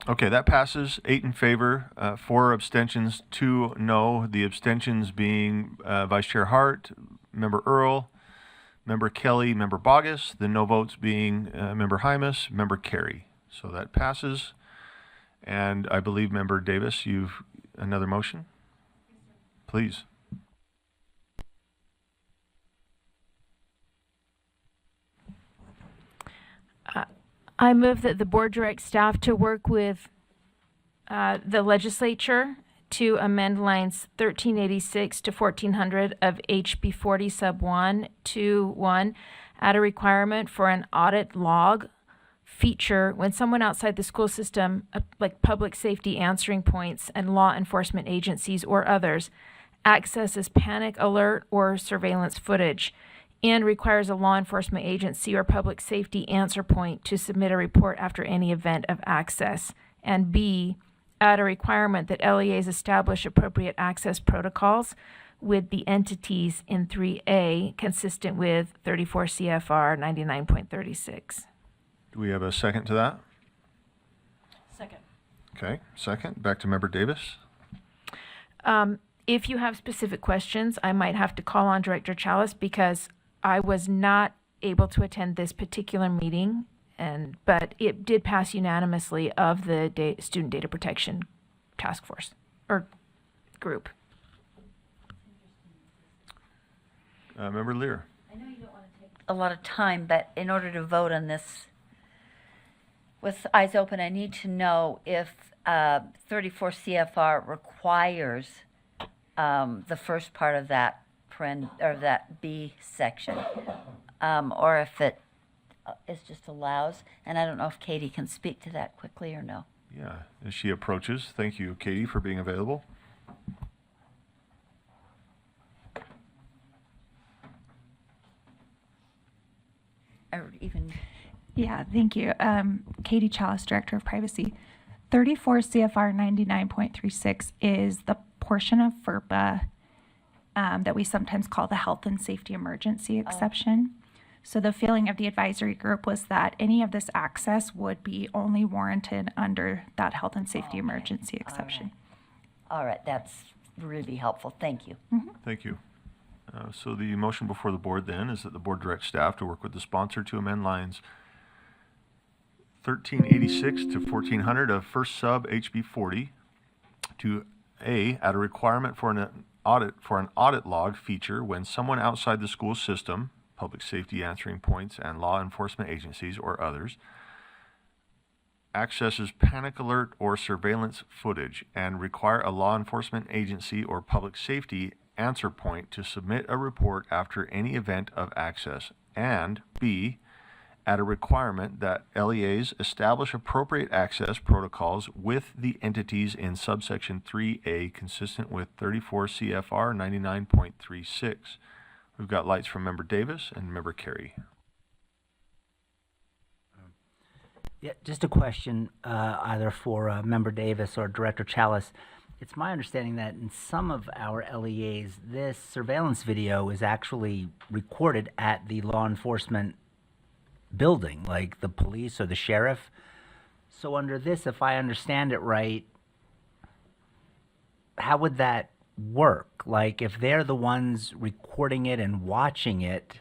Okay, that passes. 8 in favor, 4 abstentions, 2 no. The abstentions being Vice Chair Hart, Member Earl, Member Kelly, Member Bogus. The no votes being Member Hymas, Member Carey. So that passes. And I believe Member Davis, you've another motion? Please. I move that the board direct staff to work with the legislature to amend lines 1386 to 1400 of HB 40 sub 1 to 1, add a requirement for an audit log feature when someone outside the school system, like public safety answering points and law enforcement agencies or others, accesses panic alert or surveillance footage, and requires a law enforcement agency or public safety answer point to submit a report after any event of access. And B, add a requirement that LEAs establish appropriate access protocols with the entities in 3A consistent with 34 CFR 99.36. Do we have a second to that? Second. Okay, second. Back to Member Davis. If you have specific questions, I might have to call on Director Chalice because I was not able to attend this particular meeting, but it did pass unanimously of the Student Data Protection Task Force or group. Member Lear. I know you don't want to take a lot of time, but in order to vote on this with eyes open, I need to know if 34 CFR requires the first part of that that B section, or if it is just allows. And I don't know if Katie can speak to that quickly or no. Yeah, as she approaches, thank you, Katie, for being available. Or even. Yeah, thank you. Katie Chalice, Director of Privacy. 34 CFR 99.36 is the portion of FERPA that we sometimes call the health and safety emergency exception. So the feeling of the advisory group was that any of this access would be only warranted under that health and safety emergency exception. All right, that's really helpful. Thank you. Thank you. So the motion before the board then is that the board direct staff to work with the sponsor to amend lines 1386 to 1400 of first sub HB 40 to A, add a requirement for an audit log feature when someone outside the school system, public safety answering points and law enforcement agencies or others, accesses panic alert or surveillance footage and require a law enforcement agency or public safety answer point to submit a report after any event of access. And B, add a requirement that LEAs establish appropriate access protocols with the entities in subsection 3A consistent with 34 CFR 99.36. We've got lights from Member Davis and Member Carey. Yeah, just a question, either for Member Davis or Director Chalice. It's my understanding that in some of our LEAs, this surveillance video is actually recorded at the law enforcement building, like the police or the sheriff. So under this, if I understand it right, how would that work? Like if they're the ones recording it and watching it,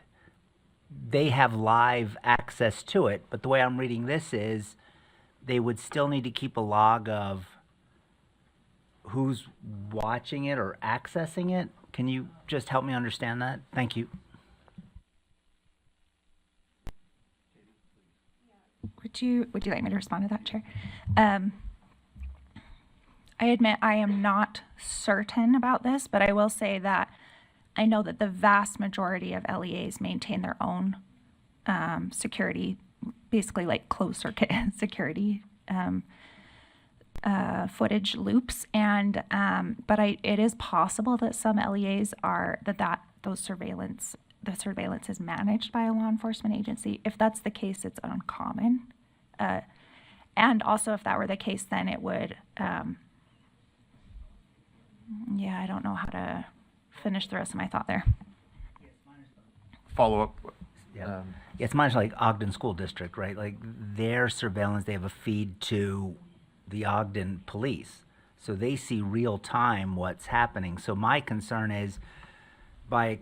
they have live access to it. But the way I'm reading this is they would still need to keep a log of who's watching it or accessing it. Can you just help me understand that? Thank you. Would you like me to respond to that, Chair? I admit I am not certain about this, but I will say that I know that the vast majority of LEAs maintain their own security, basically like closed circuit security footage loops, and but it is possible that some LEAs are the surveillance is managed by a law enforcement agency. If that's the case, it's uncommon. And also, if that were the case, then it would. Yeah, I don't know how to finish the rest of my thought there. Follow up. Yeah, it's much like Ogden School District, right? Like their surveillance, they have a feed to the Ogden police. So they see real time what's happening. So my concern is by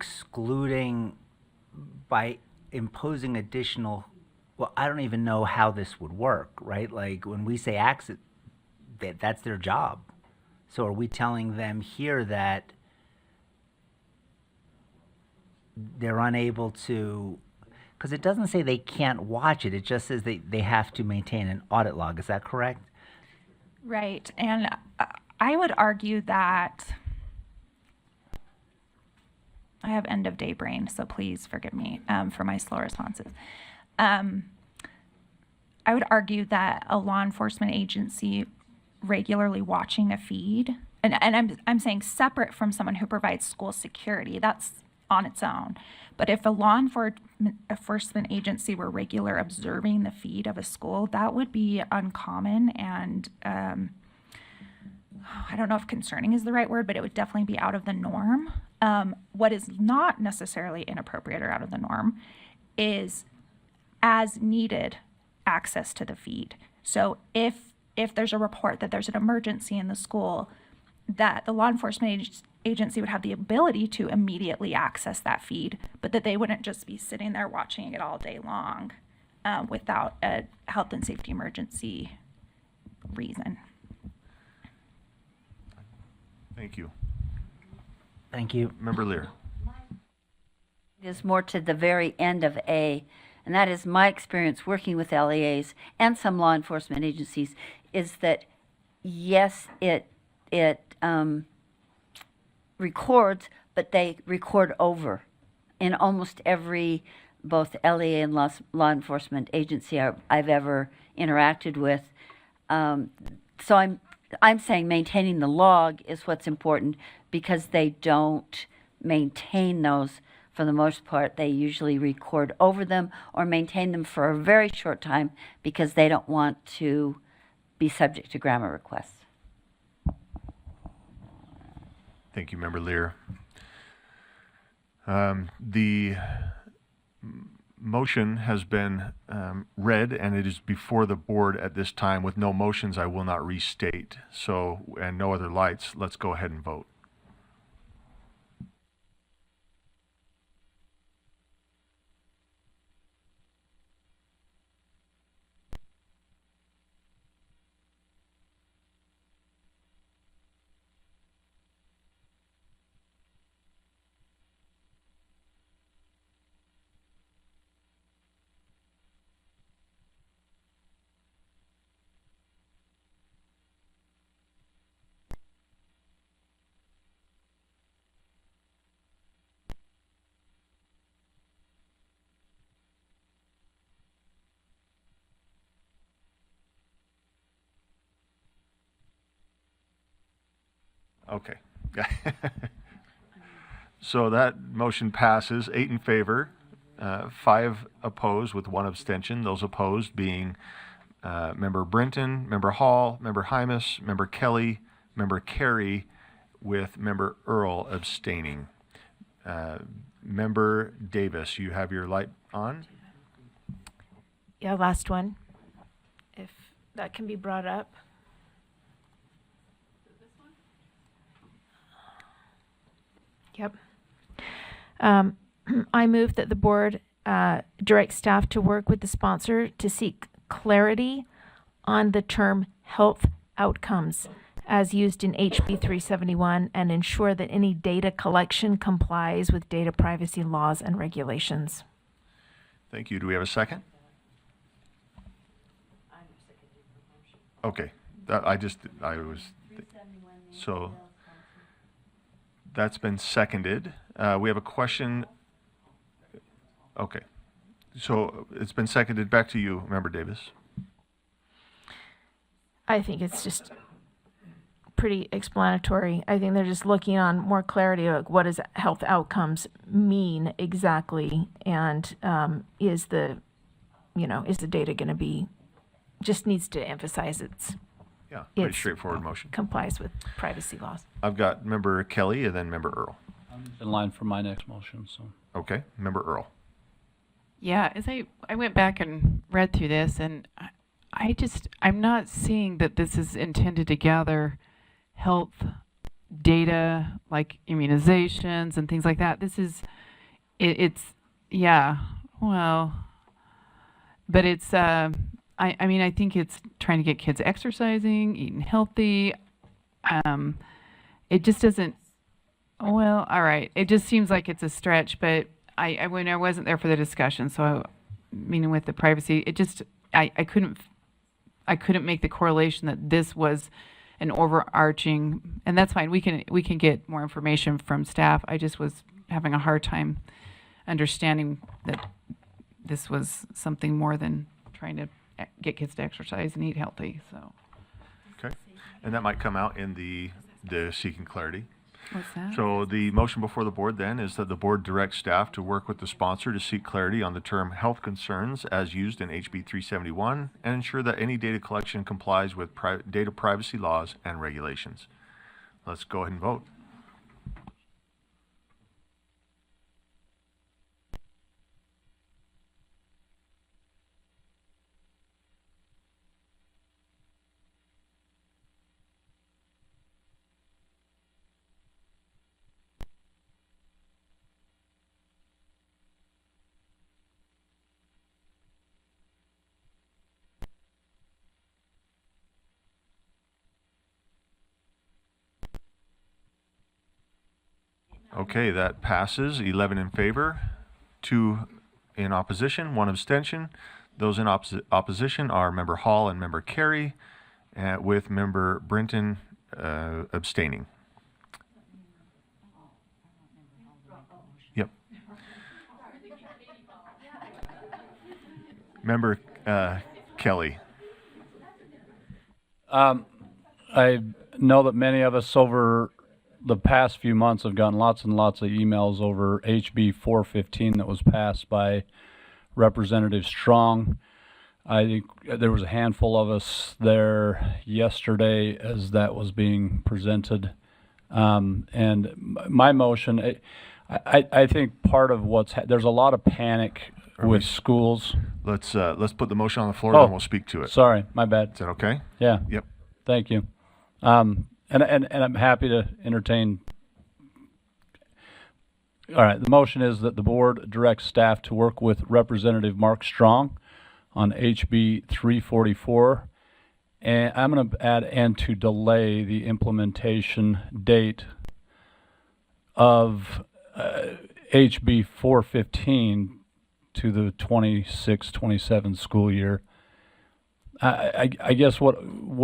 imposing additional, well, I don't even know how this would work, right? Like when we say access, that's their job. So are we telling them here that they're unable to, because it doesn't say they can't watch it, it just says they have to maintain an audit log, is that correct? Right, and I would argue that I have end of day brain, so please forgive me for my slow responses. I would argue that a law enforcement agency regularly watching a feed, and I'm saying separate from someone who provides school security, that's on its own. But if a law enforcement agency were regular observing the feed of a school, that would be uncommon, and I don't know if concerning is the right word, but it would definitely be out of the norm. What is not necessarily inappropriate or out of the norm is as needed access to the feed. So if there's a report that there's an emergency in the school, that the law enforcement agency would have the ability to immediately access that feed, but that they wouldn't just be sitting there watching it all day long without a health and safety emergency reason. Thank you. Thank you. Member Lear. It is more to the very end of A, and that is my experience working with LEAs and some law enforcement agencies, is that yes, it records, but they record over. In almost every both LEA and law enforcement agency I've ever interacted with. So I'm saying maintaining the log is what's important, because they don't maintain those for the most part. They usually record over them or maintain them for a very short time because they don't want to be subject to grammar requests. Thank you, Member Lear. The motion has been read, and it is before the board at this time. With no motions, I will not restate. So, and no other lights, let's go ahead and vote. Okay. So that motion passes, 8 in favor, 5 opposed with 1 abstention. Those opposed being Member Brenton, Member Hall, Member Hymas, Member Kelly, Member Carey, with Member Earl abstaining. Member Davis, you have your light on? Yeah, last one, if that can be brought up. Yep. I move that the board direct staff to work with the sponsor to seek clarity on the term health outcomes as used in HB 371 and ensure that any data collection complies with data privacy laws and regulations. Thank you. Do we have a second? Okay. So that's been seconded. We have a question. Okay. So it's been seconded. Back to you, Member Davis. I think it's just pretty explanatory. I think they're just looking on more clarity, like what does health outcomes mean exactly, and is the data going to be? Just needs to emphasize Yeah, pretty straightforward motion. complies with privacy laws. I've got Member Kelly and then Member Earl. I'm in line for my next motion, so. Okay, Member Earl. Yeah, as I went back and read through this, and I'm not seeing that this is intended to gather health data like immunizations and things like that. This is, but it's, I think it's trying to get kids exercising, eating healthy. It just doesn't, well, all right. It just seems like it's a stretch, but when I wasn't there for the discussion, so meaning with the privacy, it just, I couldn't make the correlation that this was an overarching, and that's fine. We can get more information from staff. I just was having a hard time understanding that this was something more than trying to get kids to exercise and eat healthy. So. Okay, and that might come out in the seeking clarity. What's that? So the motion before the board then is that the board direct staff to work with the sponsor to seek clarity on the term health concerns as used in HB 371 and ensure that any data collection complies with data privacy laws and regulations. Let's go ahead and vote. Okay, that passes. 11 in favor, 2 in opposition, 1 abstention. Those in opposition are Member Hall and Member Carey, with Member Brenton abstaining. Yep. Member Kelly. I know that many of us over the past few months have gotten lots and lots of emails over HB 415 that was passed by Representative Strong. I think there was a handful of us there yesterday as that was being presented. And my motion, I think part of there's a lot of panic with schools. Let's put the motion on the floor, then we'll speak to it. Sorry, my bad. Is that okay? Yeah. Yep. Thank you. And I'm happy to entertain. All right, the motion is that the board directs staff to work with Representative Mark Strong on HB 344. And I'm going to add and to delay the implementation date of HB 415 to the 26-27 school year. I guess what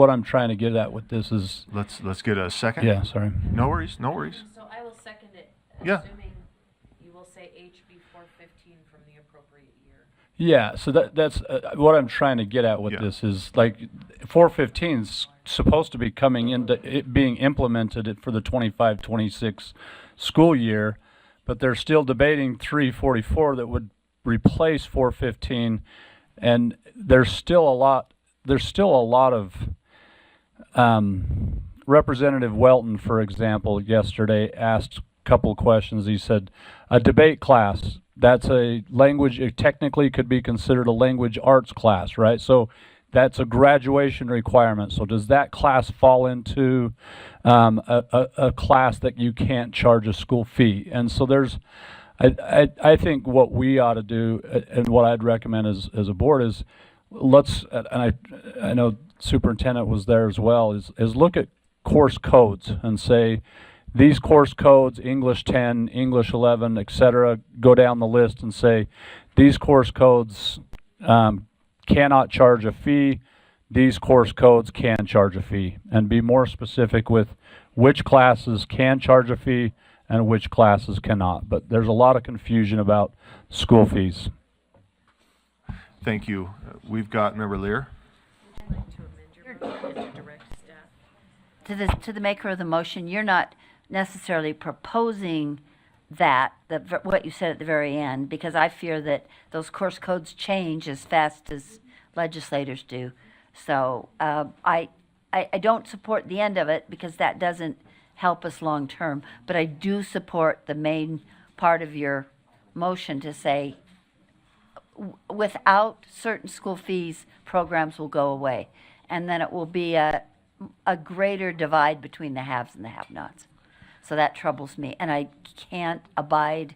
I'm trying to get at with this is let's get a second. Yeah, sorry. No worries, no worries. So I will second it, Yeah. assuming you will say HB 415 from the appropriate year. Yeah, so that's what I'm trying to get at with this is like 415 is supposed to be coming into it being implemented for the 25-26 school year, but they're still debating 344 that would replace 415, and there's still a lot there's still a lot of Representative Welton, for example, yesterday asked a couple of questions. He said, a debate class, that's a language, it technically could be considered a language arts class, right? So that's a graduation requirement. So does that class fall into a class that you can't charge a school fee? And so there's, I think what we ought to do, and what I'd recommend as a board is, let's, and I know superintendent was there as well, is look at course codes and say, these course codes, English 10, English 11, etc., go down the list and say, these course codes cannot charge a fee, these course codes can charge a fee, and be more specific with which classes can charge a fee and which classes cannot. But there's a lot of confusion about school fees. Thank you. We've got Member Lear. To the maker of the motion, you're not necessarily proposing that, what you said at the very end, because I fear that those course codes change as fast as legislators do. So I don't support the end of it because that doesn't help us long term, but I do support the main part of your motion to say without certain school fees, programs will go away. And then it will be a greater divide between the haves and the have-nots. So that troubles me. And I can't abide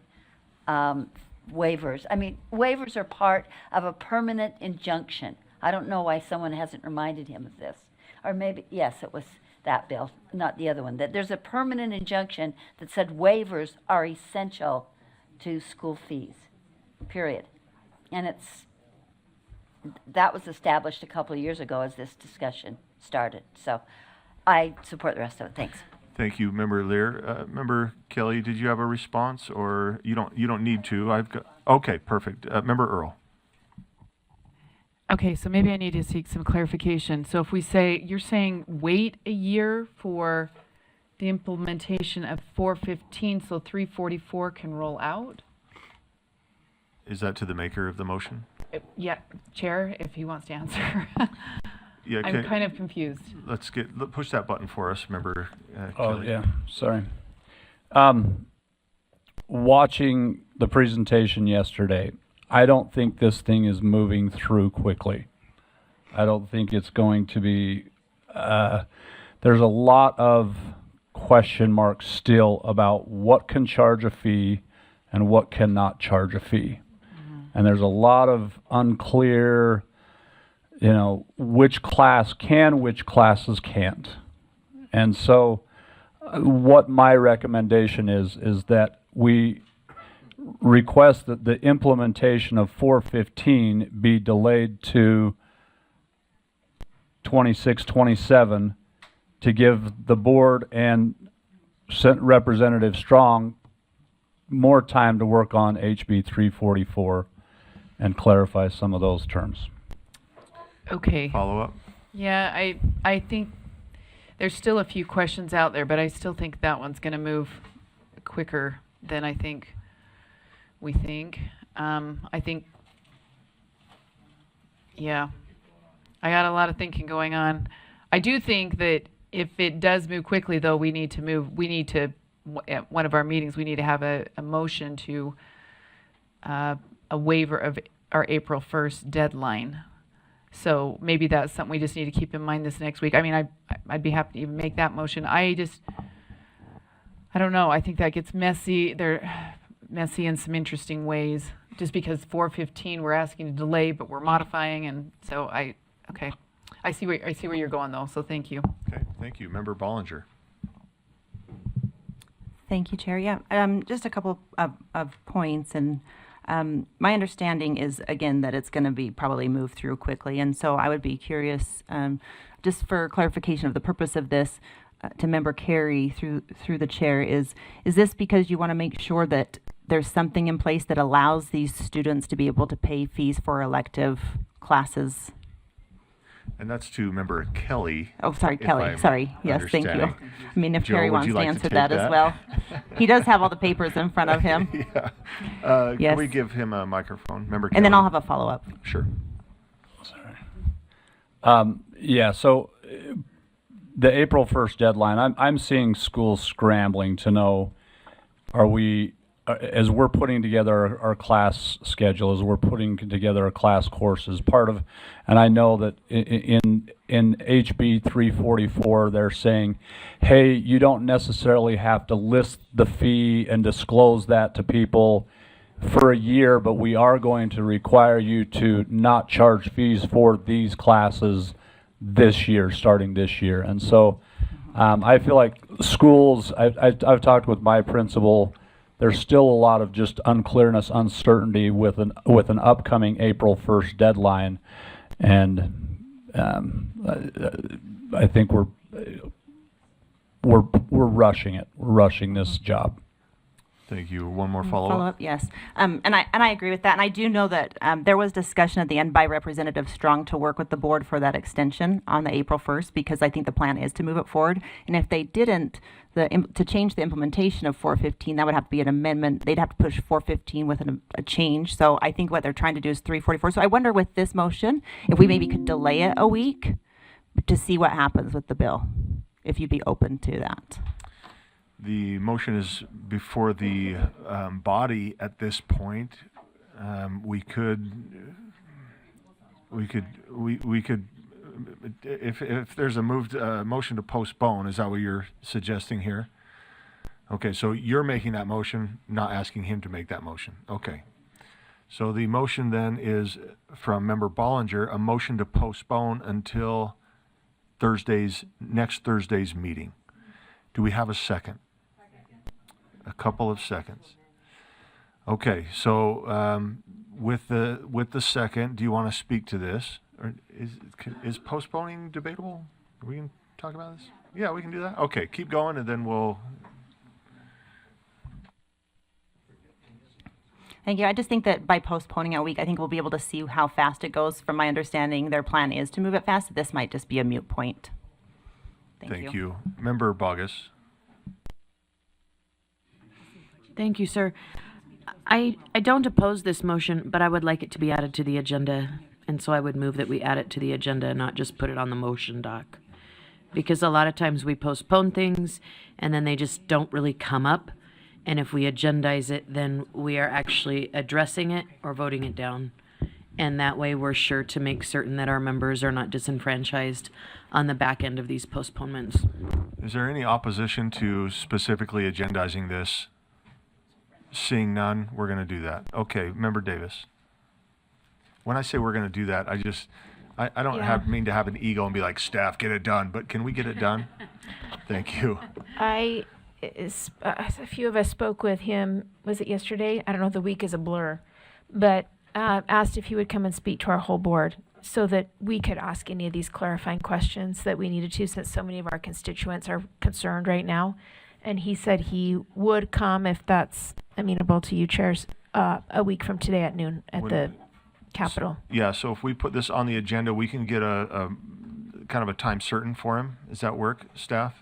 waivers. I mean, waivers are part of a permanent injunction. I don't know why someone hasn't reminded him of this. Or maybe, yes, it was that bill, not the other one. That there's a permanent injunction that said waivers are essential to school fees, period. And that was established a couple of years ago as this discussion started. So I support the rest of it. Thanks. Thank you, Member Lear. Member Kelly, did you have a response, or you don't need to? I've got. Okay, perfect. Member Earl. Okay, so maybe I need to seek some clarification. So if we say, you're saying wait a year for the implementation of 415, so 344 can roll out? Is that to the maker of the motion? Yeah, Chair, if he wants to answer. Yeah, I'm kind of confused. Let's push that button for us, Member Oh, Kelly. yeah, sorry. Watching the presentation yesterday, I don't think this thing is moving through quickly. I don't think it's going to be, there's a lot of question marks still about what can charge a fee and what cannot charge a fee. And there's a lot of unclear, which class can, which classes can't. And so what my recommendation is that we request that the implementation of 415 be delayed to 26-27 to give the board and Representative Strong more time to work on HB 344 and clarify some of those terms. Okay. Follow up? Yeah, I think there's still a few questions out there, but I still think that one's going to move quicker than I think we think. I think, yeah, I got a lot of thinking going on. I do think that if it does move quickly, though, at one of our meetings, we need to have a motion to a waiver of our April 1st deadline. So maybe that's something we just need to keep in mind this next week. I mean, I'd be happy to even make that motion. I don't know. I think that gets messy. They're messy in some interesting ways. Just because 415 we're asking to delay, but we're modifying, and so okay. I see where you're going though. So thank you. Okay, thank you, Member Bollinger. Thank you, Chair. Yeah, just a couple of points, and my understanding is, again, that it's going to be probably moved through quickly, and so I would be curious, just for clarification of the purpose of this, to Member Carey through the chair, is this because you want to make sure that there's something in place that allows these students to be able to pay fees for elective classes? And that's to Member Kelly. Oh, sorry, if Kelly. I'm Sorry. Yes, thank you. understanding. I mean, if Joe, Terry would wants you to like to answer take that as well. He does have all the papers in front of him. Yeah. Yes. Can we give him a microphone, Member Kelly? And then I'll have a follow-up. Sure. Yeah, so the April 1st deadline, I'm seeing schools scrambling to know, are we, as we're putting together our class schedule, as we're putting together our class courses, part of, and I know that in HB 344, they're saying, hey, you don't necessarily have to list the fee and disclose that to people for a year, but we are going to require you to not charge fees for these classes this year, starting this year. And so I feel like schools, I've talked with my principal, there's still a lot of just unclearness, uncertainty with an upcoming April 1st deadline. And I think we're rushing it. We're rushing this job. Thank you. One more follow-up? Yes. And I agree with that. And I do know that there was discussion at the end by Representative Strong to work with the board for that extension on the April 1st, because I think the plan is to move it forward. And if they didn't, to change the implementation of 415, that would have to be an amendment. They'd have to push 415 with a change. So I think what they're trying to do is 344. So I wonder with this motion, if we maybe could delay it a week to see what happens with the bill, if you'd be open to that. The motion is before the body at this point. We could, if there's a motion to postpone, is that what you're suggesting here? Okay, so you're making that motion, not asking him to make that motion. Okay. So the motion then is from Member Bollinger, a motion to postpone until next Thursday's meeting. Do we have a second? A couple of seconds. Okay, so with the second, do you want to speak to this? Or is postponing debatable? We can talk about this? Yeah, we can do that. Okay, keep going, and then we'll. Thank you. I just think that by postponing a week, I think we'll be able to see how fast it goes. From my understanding, their plan is to move it fast. This might just be a moot point. Thank you. Member Bogus. Thank you, sir. I don't oppose this motion, but I would like it to be added to the agenda. And so I would move that we add it to the agenda and not just put it on the motion doc. Because a lot of times we postpone things and then they just don't really come up. And if we agendize it, then we are actually addressing it or voting it down. And that way we're sure to make certain that our members are not disenfranchised on the back end of these postponements. Is there any opposition to specifically agendizing this? Seeing none, we're going to do that. Okay, Member Davis. When I say we're going to do that, I don't mean to have an ego and be like, staff, get it done, but can we get it done? Thank you. A few of us spoke with him, was it yesterday? I don't know, the week is a blur, but asked if he would come and speak to our whole board so that we could ask any of these clarifying questions that we needed to, since so many of our constituents are concerned right now. And he said he would come, if that's amenable to you, chairs, a week from today at noon at the Capitol. Yeah, so if we put this on the agenda, we can get a kind of a time certain for him. Does that work, staff?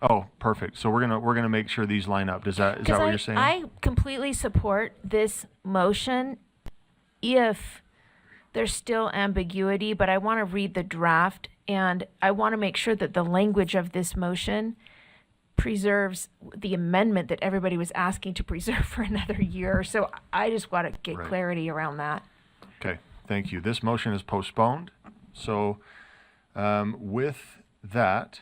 Oh, perfect. So we're gonna make sure these line up. Is that what you're saying? I completely support this motion if there's still ambiguity, but I want to read the draft, and I want to make sure that the language of this motion preserves the amendment that everybody was asking to preserve for another year. So I just want to get clarity around that. Okay, thank you. This motion is postponed. So with that,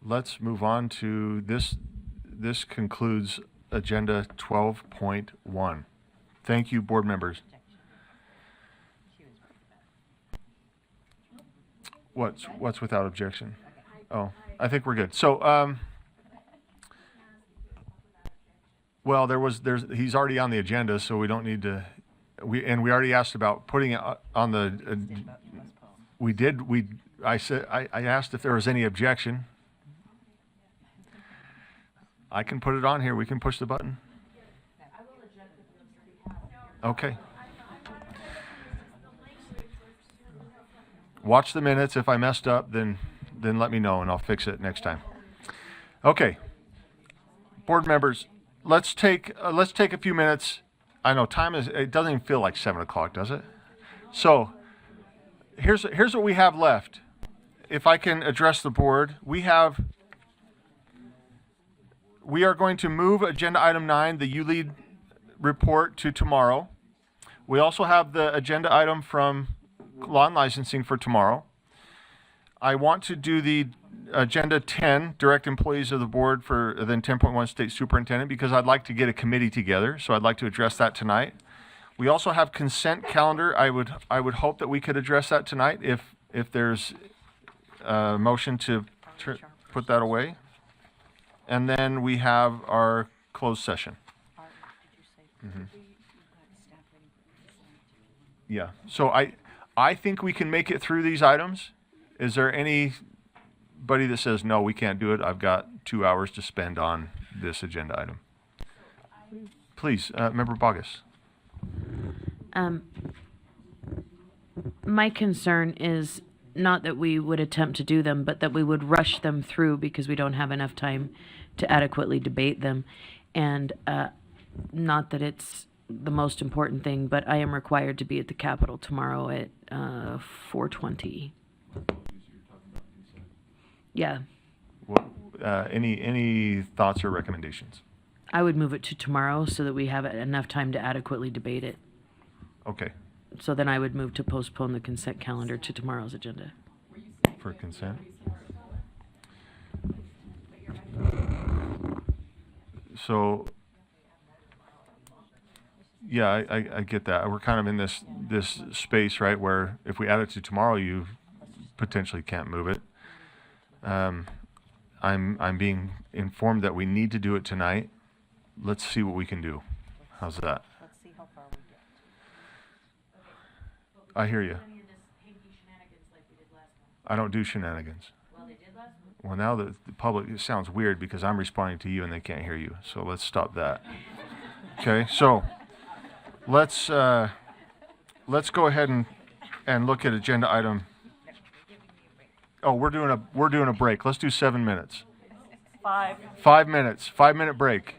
let's move on to this. This concludes agenda 12.1. Thank you, board members. What's without objection? Oh, I think we're good. So, well, he's already on the agenda, so we don't need to. We already asked about putting it on the. I asked if there was any objection. I can put it on here. We can push the button. Okay. Watch the minutes. If I messed up, then let me know and I'll fix it next time. Okay. Board members, let's take a few minutes. I know it doesn't even feel like 7 o'clock, does it? So here's what we have left. If I can address the board, we are going to move agenda item 9, the ULEAD report, to tomorrow. We also have the agenda item from law and licensing for tomorrow. I want to do the agenda 10, direct employees of the board, for then 10.1 state superintendent, because I'd like to get a committee together. So I'd like to address that tonight. We also have consent calendar. I would hope that we could address that tonight if there's a motion to put that away. And then we have our closed session. Yeah. So I think we can make it through these items. Is there anybody that says, no, we can't do it? I've got 2 hours to spend on this agenda item. Please, Member Bogus. My concern is not that we would attempt to do them, but that we would rush them through because we don't have enough time to adequately debate them. And not that it's the most important thing, but I am required to be at the Capitol tomorrow at 4:20. Yeah. What, any thoughts or recommendations? I would move it to tomorrow so that we have enough time to adequately debate it. Okay. So then I would move to postpone the consent calendar to tomorrow's agenda. For consent? So, yeah, I get that. We're kind of in this space, right, where if we add it to tomorrow, you potentially can't move it. I'm being informed that we need to do it tonight. Let's see what we can do. How's that? Let's see how far we get. I hear you. I don't do shenanigans. Well, now the public, it sounds weird because I'm responding to you and they can't hear you. So let's stop that. Okay, so let's go ahead and look at agenda item. Oh, we're doing a break. Let's do 7 minutes. 5 minutes. 5-minute break.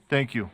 Thank you.